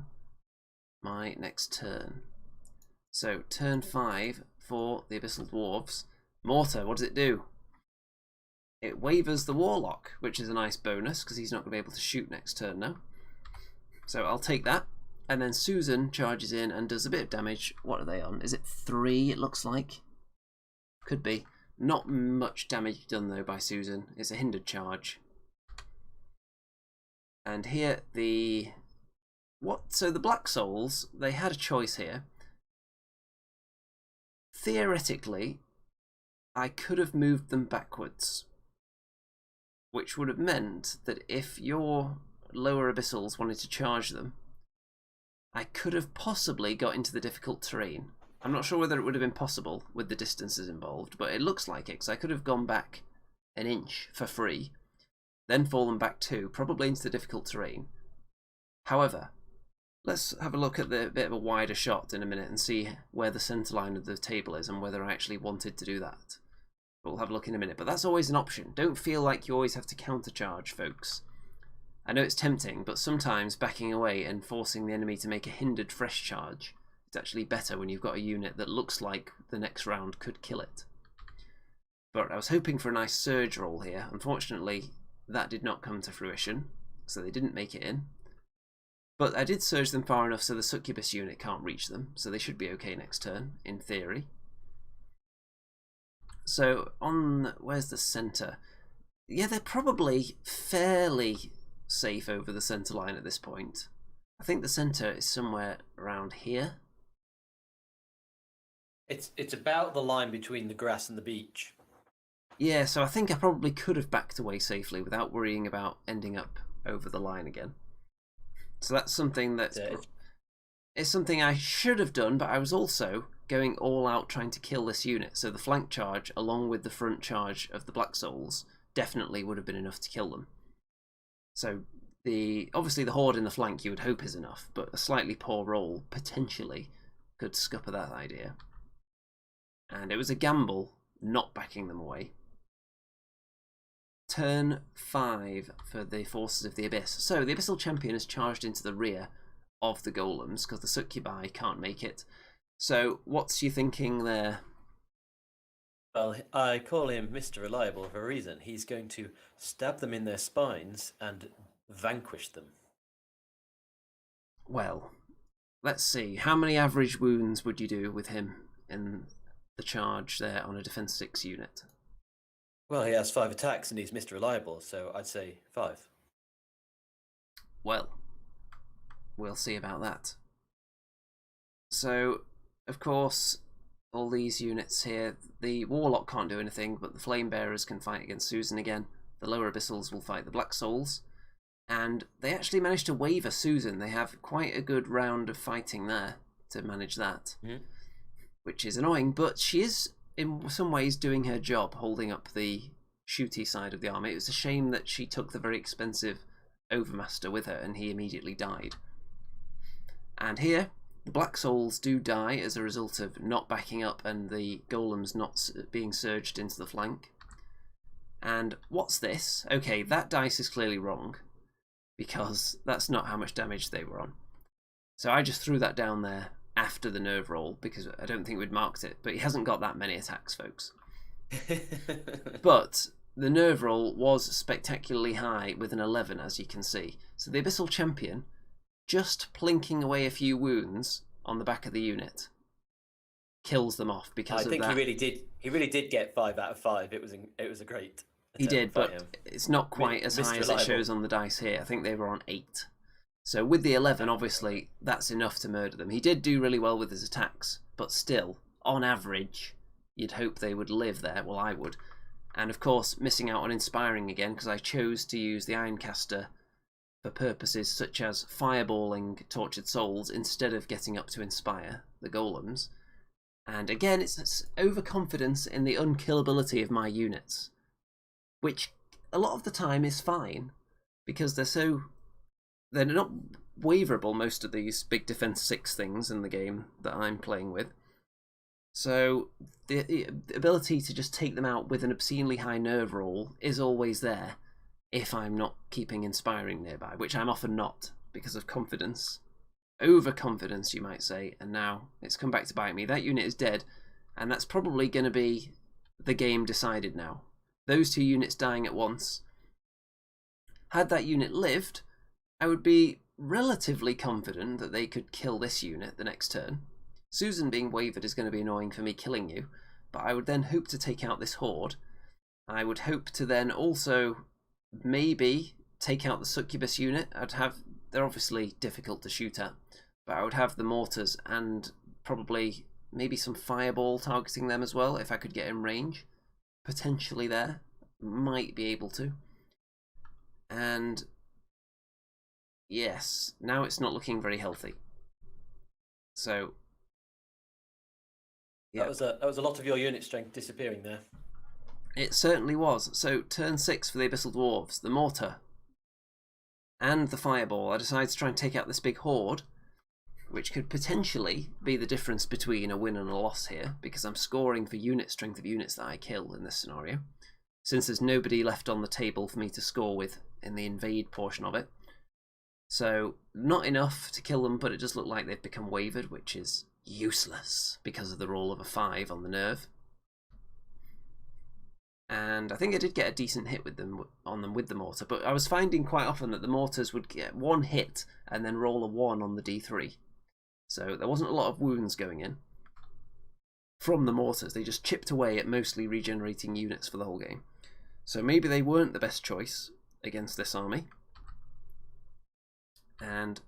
my next turn. So turn 5 for the Abyssal Dwarfs. Mortar, what does it do? It wavers the Warlock, which is a nice bonus because he's not going to be able to shoot next turn now. So I'll take that. And then Susan charges in and does a bit of damage. What are they on? Is it 3, it looks like? Could be. Not much damage done though by Susan. It's a hindered charge. And here the... So the Black Souls, they had a choice here. Theoretically, I could have moved them backwards, which would have meant that if your lower Abyssals wanted to charge them, I could have possibly got into the difficult terrain. I'm not sure whether it would have been possible with the distances involved, but it looks like it, because I could have gone back an inch for free, then fallen back 2, probably into the difficult terrain. However, let's have a look at the bit of a wider shot in a minute and see where the centre line of the table is and whether I actually wanted to do that. But we'll have a look in a minute, but that's always an option. Don't feel like you always have to countercharge, folks. I know it's tempting, but sometimes backing away and forcing the enemy to make a hindered fresh charge is actually better when you've got a unit that looks like the next round could kill it. But I was hoping for a nice surge roll here. Unfortunately, that did not come to fruition, so they didn't make it in. But I did surge them far enough so the Succubus unit can't reach them, so they should be okay next turn, in theory. So, where's the centre? Yeah, they're probably fairly safe over the centre line at this point. I think the centre is somewhere around here. It's about the line between the grass and the beach. Yeah, so I think I probably could have backed away safely without worrying about ending up over the line again. So that's something it's something I should have done, but I was also going all out trying to kill this unit. So the flank charge, along with the front charge of the Black Souls, definitely would have been enough to kill them. So obviously the Hoard in the flank you would hope is enough, but a slightly poor roll potentially could scupper that idea. And it was a gamble not backing them away. Turn 5 for the forces of the Abyss. So the Abyssal Champion has charged into the rear of the Golems because the Succubi can't make it. So what's you thinking there? Well, I call him Mr. Reliable for a reason. He's going to stab them in their spines and vanquish them. Well, let's see. How many average wounds would you do with him in the charge there on a defense 6 unit? Well, he has 5 attacks and he's Mr. Reliable, so I'd say 5. Well, we'll see about that. So, of course, all these units here, the Warlock can't do anything, but the Flame Bearers can fight against Susan again. The lower Abyssals will fight the Black Souls. And they actually managed to waver Susan. They have quite a good round of fighting there to manage that, which is annoying, but she is in some ways doing her job, holding up the shooty side of the army. It was a shame that she took the very expensive Overmaster with her and he immediately died. And here, the Black Souls do die as a result of not backing up and the Golems not being surged into the flank. And what's this? Okay, that dice is clearly wrong. because that's not how much damage they were on. So I just threw that down there after the nerve roll because I don't think we'd marked it. But he hasn't got that many attacks, folks. But the nerve roll was spectacularly high with an 11, as you can see. So the Abyssal Champion, just plinking away a few wounds on the back of the unit, kills them off because of that. I think he really did get 5 out of 5. It was a great He did, but him. It's not quite as high as it shows on the dice here. I think they were on 8. So with the 11, obviously, that's enough to murder them. He did do really well with his attacks, but still, on average, you'd hope they would live there. Well, I would. And of course, missing out on Inspiring again, because I chose to use the Ironcaster for purposes such as fireballing Tortured Souls instead of getting up to Inspire the Golems. And again, it's overconfidence in the unkillability of my units, which a lot of the time is fine, because they're not waverable, most of these big defense 6 things in the game that I'm playing with. So the ability to just take them out with an obscenely high nerve roll is always there if I'm not keeping Inspiring nearby, which I'm often not because of confidence. Overconfidence, you might say, and now it's come back to bite me. That unit is dead, and that's probably going to be the game decided now. Those 2 units dying at once. Had that unit lived, I would be relatively confident that they could kill this unit the next turn. Susan being wavered is going to be annoying for me killing you, but I would then hope to take out this Hoard. I would hope to then also maybe take out the Succubus unit. They're obviously difficult to shoot at, but I would have the mortars and probably maybe some fireball targeting them as well if I could get in range. Potentially there. Might be able to. And yes, now it's not looking very healthy. So yeah. That was a lot of your unit strength disappearing there. It certainly was. So turn 6 for the Abyssal Dwarves, the mortar and the fireball. I decided to try and take out this big Hoard, which could potentially be the difference between a win and a loss here, because I'm scoring for unit strength of units that I kill in this scenario, since there's nobody left on the table for me to score with in the invade portion of it. So not enough to kill them, but it does look like they've become wavered, which is useless because of the roll of a 5 on the nerve. And I think I did get a decent hit with them with the mortar, but I was finding quite often that the mortars would get 1 hit and then roll a 1 on the d3. So there wasn't a lot of wounds going in from the mortars. They just chipped away at mostly regenerating units for the whole game. So maybe they weren't the best choice against this army. And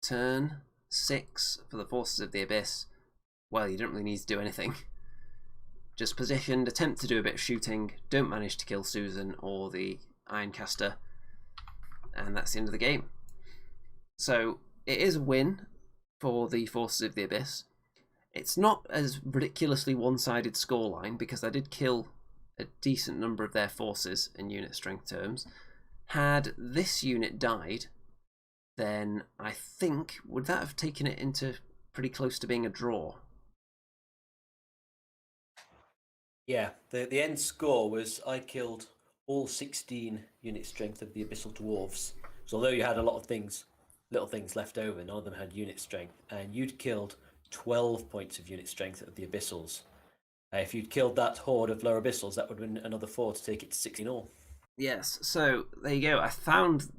turn 6 for the Forces of the Abyss. Well, you don't really need to do anything. Just positioned, attempt to do a bit of shooting, don't manage to kill Susan or the Ironcaster, and that's the end of the game. So it is a win for the Forces of the Abyss. It's not as ridiculously one-sided scoreline, because I did kill a decent number of their forces in unit strength terms. Had this unit died, then I think, would that have taken it into pretty close to being a draw? Yeah, the end score was I killed all 16 unit strength of the Abyssal Dwarfs. So although you had a lot of little things left over, none of them had unit strength, and you'd killed 12 points of unit strength of the Abyssals. If you'd killed that Hoard of lower Abyssals, that would have been another 4 to take it to 16 all. Yes, so there you go. I found,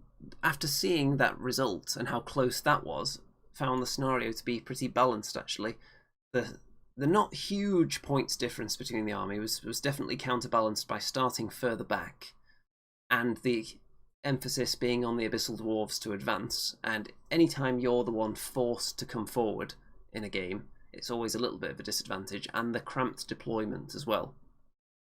after seeing that result and how close that was, found the scenario to be pretty balanced, actually. The not huge points difference between the army was definitely counterbalanced by starting further back, and the emphasis being on the Abyssal Dwarves to advance, and anytime you're the one forced to come forward in a game, it's always a little bit of a disadvantage, and the cramped deployment as well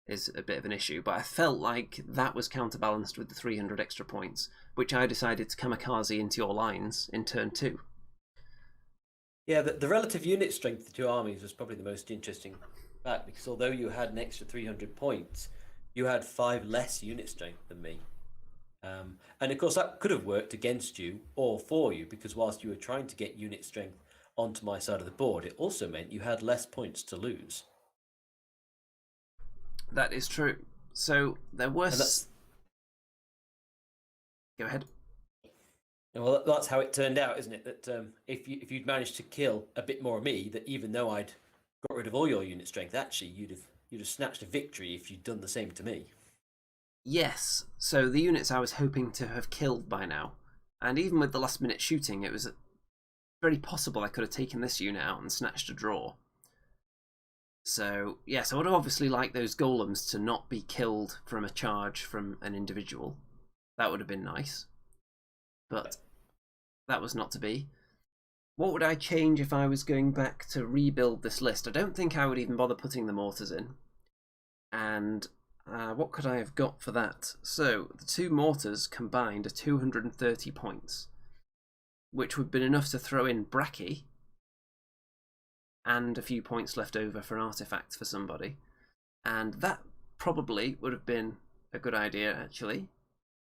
is a bit of an issue. But I felt like that was counterbalanced with the 300 extra points, which I decided to kamikaze into your lines in turn 2. Yeah, the relative unit strength of the 2 armies was probably the most interesting fact, because although you had an extra 300 points, you had 5 less unit strength than me. And of course that could have worked against you or for you, because whilst you were trying to get unit strength onto my side of the board, it also meant you had less points to lose. That is true. So there was... Go ahead. Well, that's how it turned out, isn't it? That if you'd managed to kill a bit more of me, that even though I'd got rid of all your unit strength, actually you'd have snatched a victory if you'd done the same to me. Yes, so the units I was hoping to have killed by now, and even with the last minute shooting, it was very possible I could have taken this unit out and snatched a draw. So, yes, I would have obviously liked those golems to not be killed from a charge from an individual. That would have been nice. But that was not to be. What would I change if I was going back to rebuild this list? I don't think I would even bother putting the mortars in. And what could I have got for that? So, the two mortars combined are 230 points, which would have been enough to throw in Bracky and a few points left over for artifacts for somebody. And that probably would have been a good idea, actually.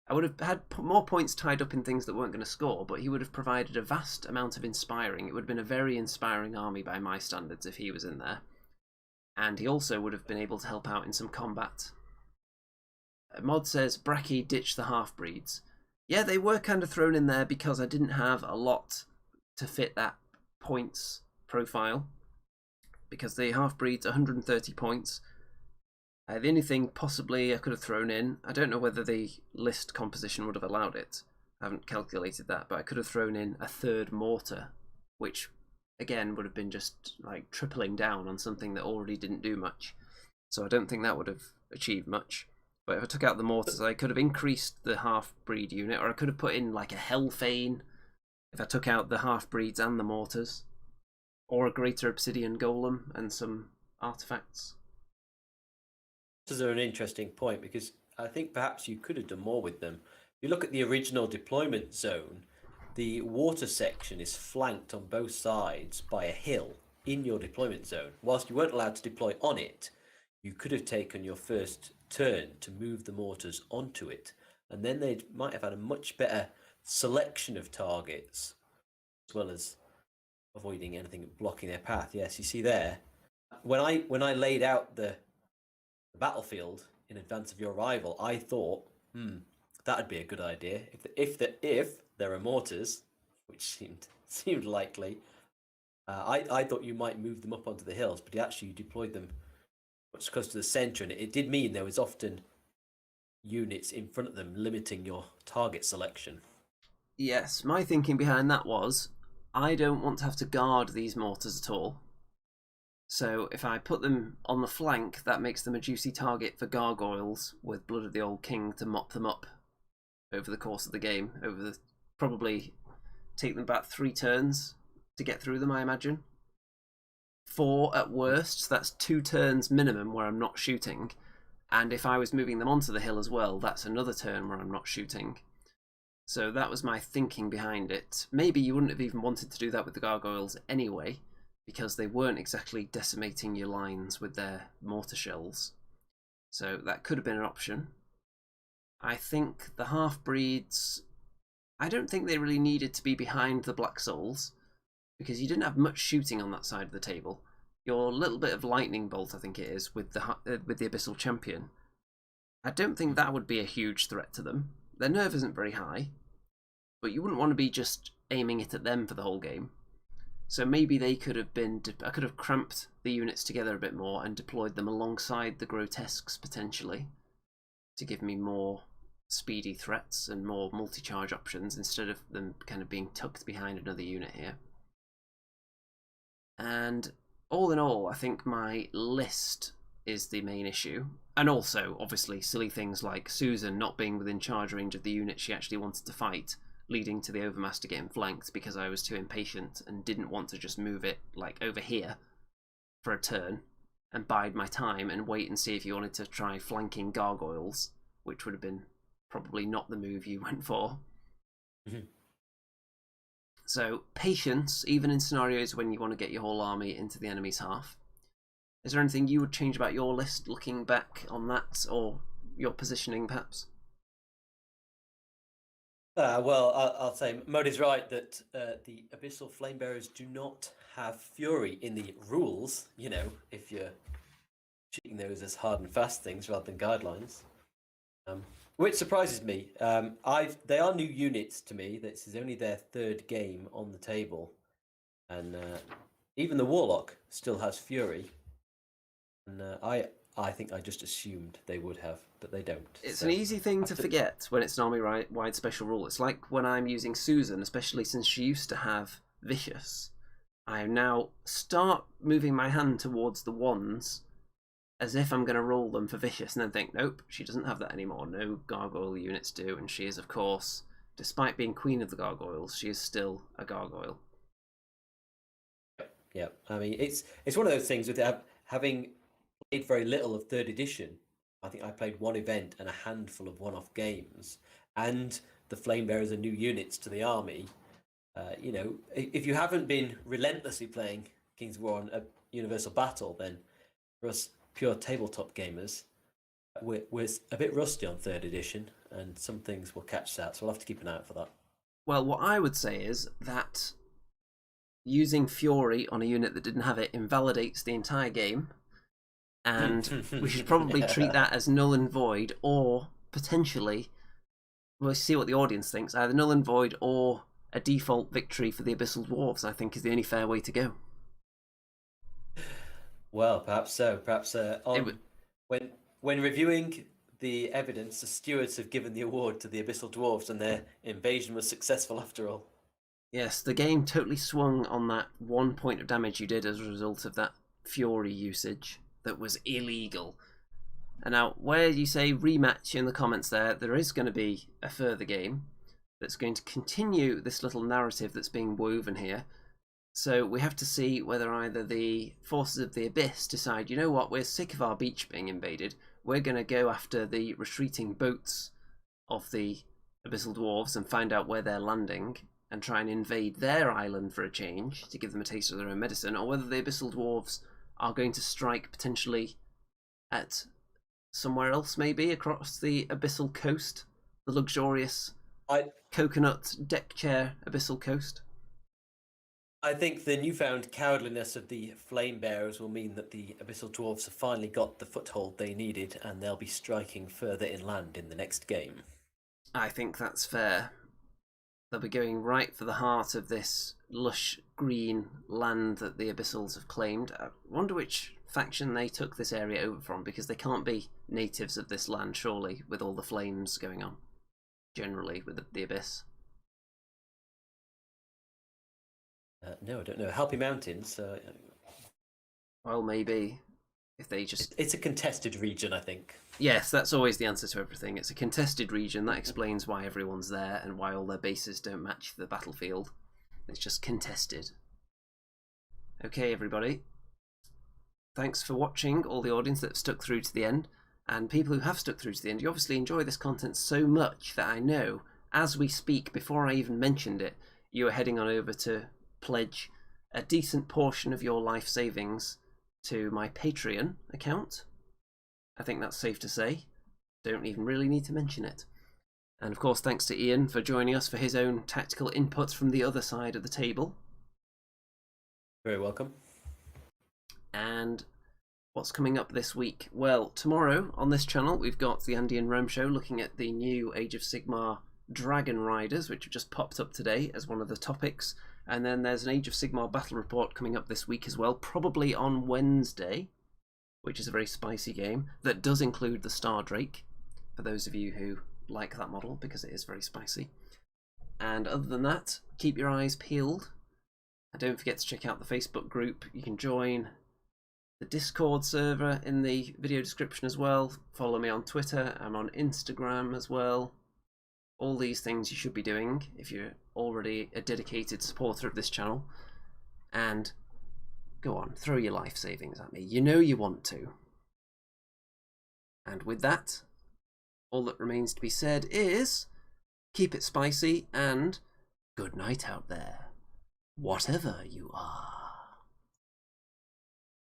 I would have had more points tied up in things that weren't going to score, but he would have provided a vast amount of inspiring. It would have been a very inspiring army by my standards if he was in there. And he also would have been able to help out in some combat. Mod says, Bracky ditch the half-breeds. Yeah, they were kind of thrown in there because I didn't have a lot to fit that points profile. Because the half-breeds, 130 points. The only thing possibly I could have thrown in, I don't know whether the list composition would have allowed it. I haven't calculated that, but I could have thrown in a third mortar, which again would have been just like tripling down on something that already didn't do much. So I don't think that would have achieved much. But if I took out the mortars, I could have increased the half-breed unit, or I could have put in like a Hellfane if I took out the half-breeds and the mortars, or a greater obsidian golem and some artifacts. This is an interesting point because I think perhaps you could have done more with them. If you look at the original deployment zone, the water section is flanked on both sides by a hill in your deployment zone. Whilst you weren't allowed to deploy on it, you could have taken your first turn to move the mortars onto it, and then they might have had a much better selection of targets, as well as avoiding anything blocking their path. Yes, you see there, when I laid out the battlefield in advance of your arrival, I thought, that'd be a good idea. If there are mortars, which seemed likely, I thought you might move them up onto the hills, but you deployed them much closer to the centre, and it did mean there was often units in front of them, limiting your target selection. Yes, my thinking behind that was, I don't want to have to guard these mortars at all. So if I put them on the flank, that makes them a juicy target for Gargoyles with Blood of the Old King to mop them up over the course of the game. Probably take them about 3 turns to get through them, I imagine. 4 at worst, so that's 2 turns minimum where I'm not shooting. And if I was moving them onto the hill as well, that's another turn where I'm not shooting. So that was my thinking behind it. Maybe you wouldn't have even wanted to do that with the Gargoyles anyway, because they weren't exactly decimating your lines with their mortar shells. So that could have been an option. I think the half-breeds, I don't think they really needed to be behind the Black Souls, because you didn't have much shooting on that side of the table. Your little bit of lightning bolt, I think it is, with the Abyssal Champion, I don't think that would be a huge threat to them. Their nerve isn't very high, but you wouldn't want to be just aiming it at them for the whole game. So maybe they could have been, I could have cramped the units together a bit more and deployed them alongside the Grotesques potentially to give me more speedy threats and more multi-charge options instead of them kind of being tucked behind another unit here. And all in all, I think my list is the main issue. And also, obviously, silly things like Susan not being within charge range of the unit she actually wanted to fight, leading to the Overmaster getting flanked because I was too impatient and didn't want to just move it like over here for a turn and bide my time and wait and see if you wanted to try flanking Gargoyles, which would have been probably not the move you went for. So patience, even in scenarios when you want to get your whole army into the enemy's half. Is there anything you would change about your list looking back on that, or your positioning perhaps? Well, I'll say Modi's right that the Abyssal Flamebearers do not have fury in the rules, you know, if you're treating those as hard and fast things rather than guidelines. Which surprises me. They are new units to me. This is only their third game on the table, and even the Warlock still has Fury. And I think I just assumed they would have, but they don't. It's an easy thing to forget when it's an army-wide special rule. It's like when I'm using Susan, especially since she used to have Vicious. I now start moving my hand towards the wands as if I'm going to roll them for Vicious, and then think, nope, she doesn't have that anymore. No Gargoyle units do, and she is, of course, despite being Queen of the Gargoyles, she is still a Gargoyle. Yeah, I mean, it's one of those things with having played very little of 3rd edition. I think I played one event and a handful of one-off games, and the Flamebearers are new units to the army. You know, if you haven't been relentlessly playing Kings of War on a Universal Battle, then for us pure tabletop gamers, we're a bit rusty on 3rd edition, and some things will catch that, so we'll have to keep an eye out for that. Well, what I would say is that using Fury on a unit that didn't have it invalidates the entire game, and we should probably treat that as null and void, or potentially, we'll see what the audience thinks, either null and void or a default victory for the Abyssal Dwarfs, I think, is the only fair way to go. Well, perhaps so. Perhaps when reviewing the evidence, the stewards have given the award to the Abyssal Dwarfs, and their invasion was successful after all. Yes, the game totally swung on that 1 point of damage you did as a result of that Fury usage that was illegal. And now, where you say rematch in the comments there is going to be a further game that's going to continue this little narrative that's being woven here. So we have to see whether either the forces of the Abyss decide, you know what, we're sick of our beach being invaded, we're going to go after the retreating boats of the Abyssal Dwarves and find out where they're landing and try and invade their island for a change to give them a taste of their own medicine, or whether the Abyssal Dwarves are going to strike potentially at somewhere else, maybe across the Abyssal Coast, the luxurious coconut deck chair Abyssal Coast. I think the newfound cowardliness of the Flamebearers will mean that the Abyssal Dwarves have finally got the foothold they needed, and they'll be striking further inland in the next game. I think that's fair. They'll be going right for the heart of this lush green land that the Abyssals have claimed. I wonder which faction they took this area over from, because they can't be natives of this land, surely, with all the flames going on, generally, with the Abyss. No, I don't know. Happy Mountains. Well, maybe. If they just... It's a contested region, I think. Yes, that's always the answer to everything. It's a contested region. That explains why everyone's there and why all their bases don't match the battlefield. It's just contested. Okay, everybody. Thanks for watching, all the audience that have stuck through to the end. And people who have stuck through to the end, you obviously enjoy this content so much that I know, as we speak, before I even mentioned it, you are heading on over to pledge a decent portion of your life savings to my Patreon account. I think that's safe to say. Don't even really need to mention it. And of course, thanks to Ian for joining us for his own tactical inputs from the other side of the table. Very welcome. And what's coming up this week? Well, tomorrow on this channel we've got the Andy and Rome show looking at the new Age of Sigmar Dragon Riders, which have just popped up today as one of the topics. And then there's an Age of Sigmar battle report coming up this week as well, probably on Wednesday, which is a very spicy game that does include the Star Drake, for those of you who like that model, because it is very spicy. And other than that, keep your eyes peeled. And don't forget to check out the Facebook group. You can join the Discord server in the video description as well. Follow me on Twitter. I'm on Instagram as well. All these things you should be doing if you're already a dedicated supporter of this channel. And go on, throw your life savings at me. You know you want to. And with that, all that remains to be said is keep it spicy and good night out there, whatever you are.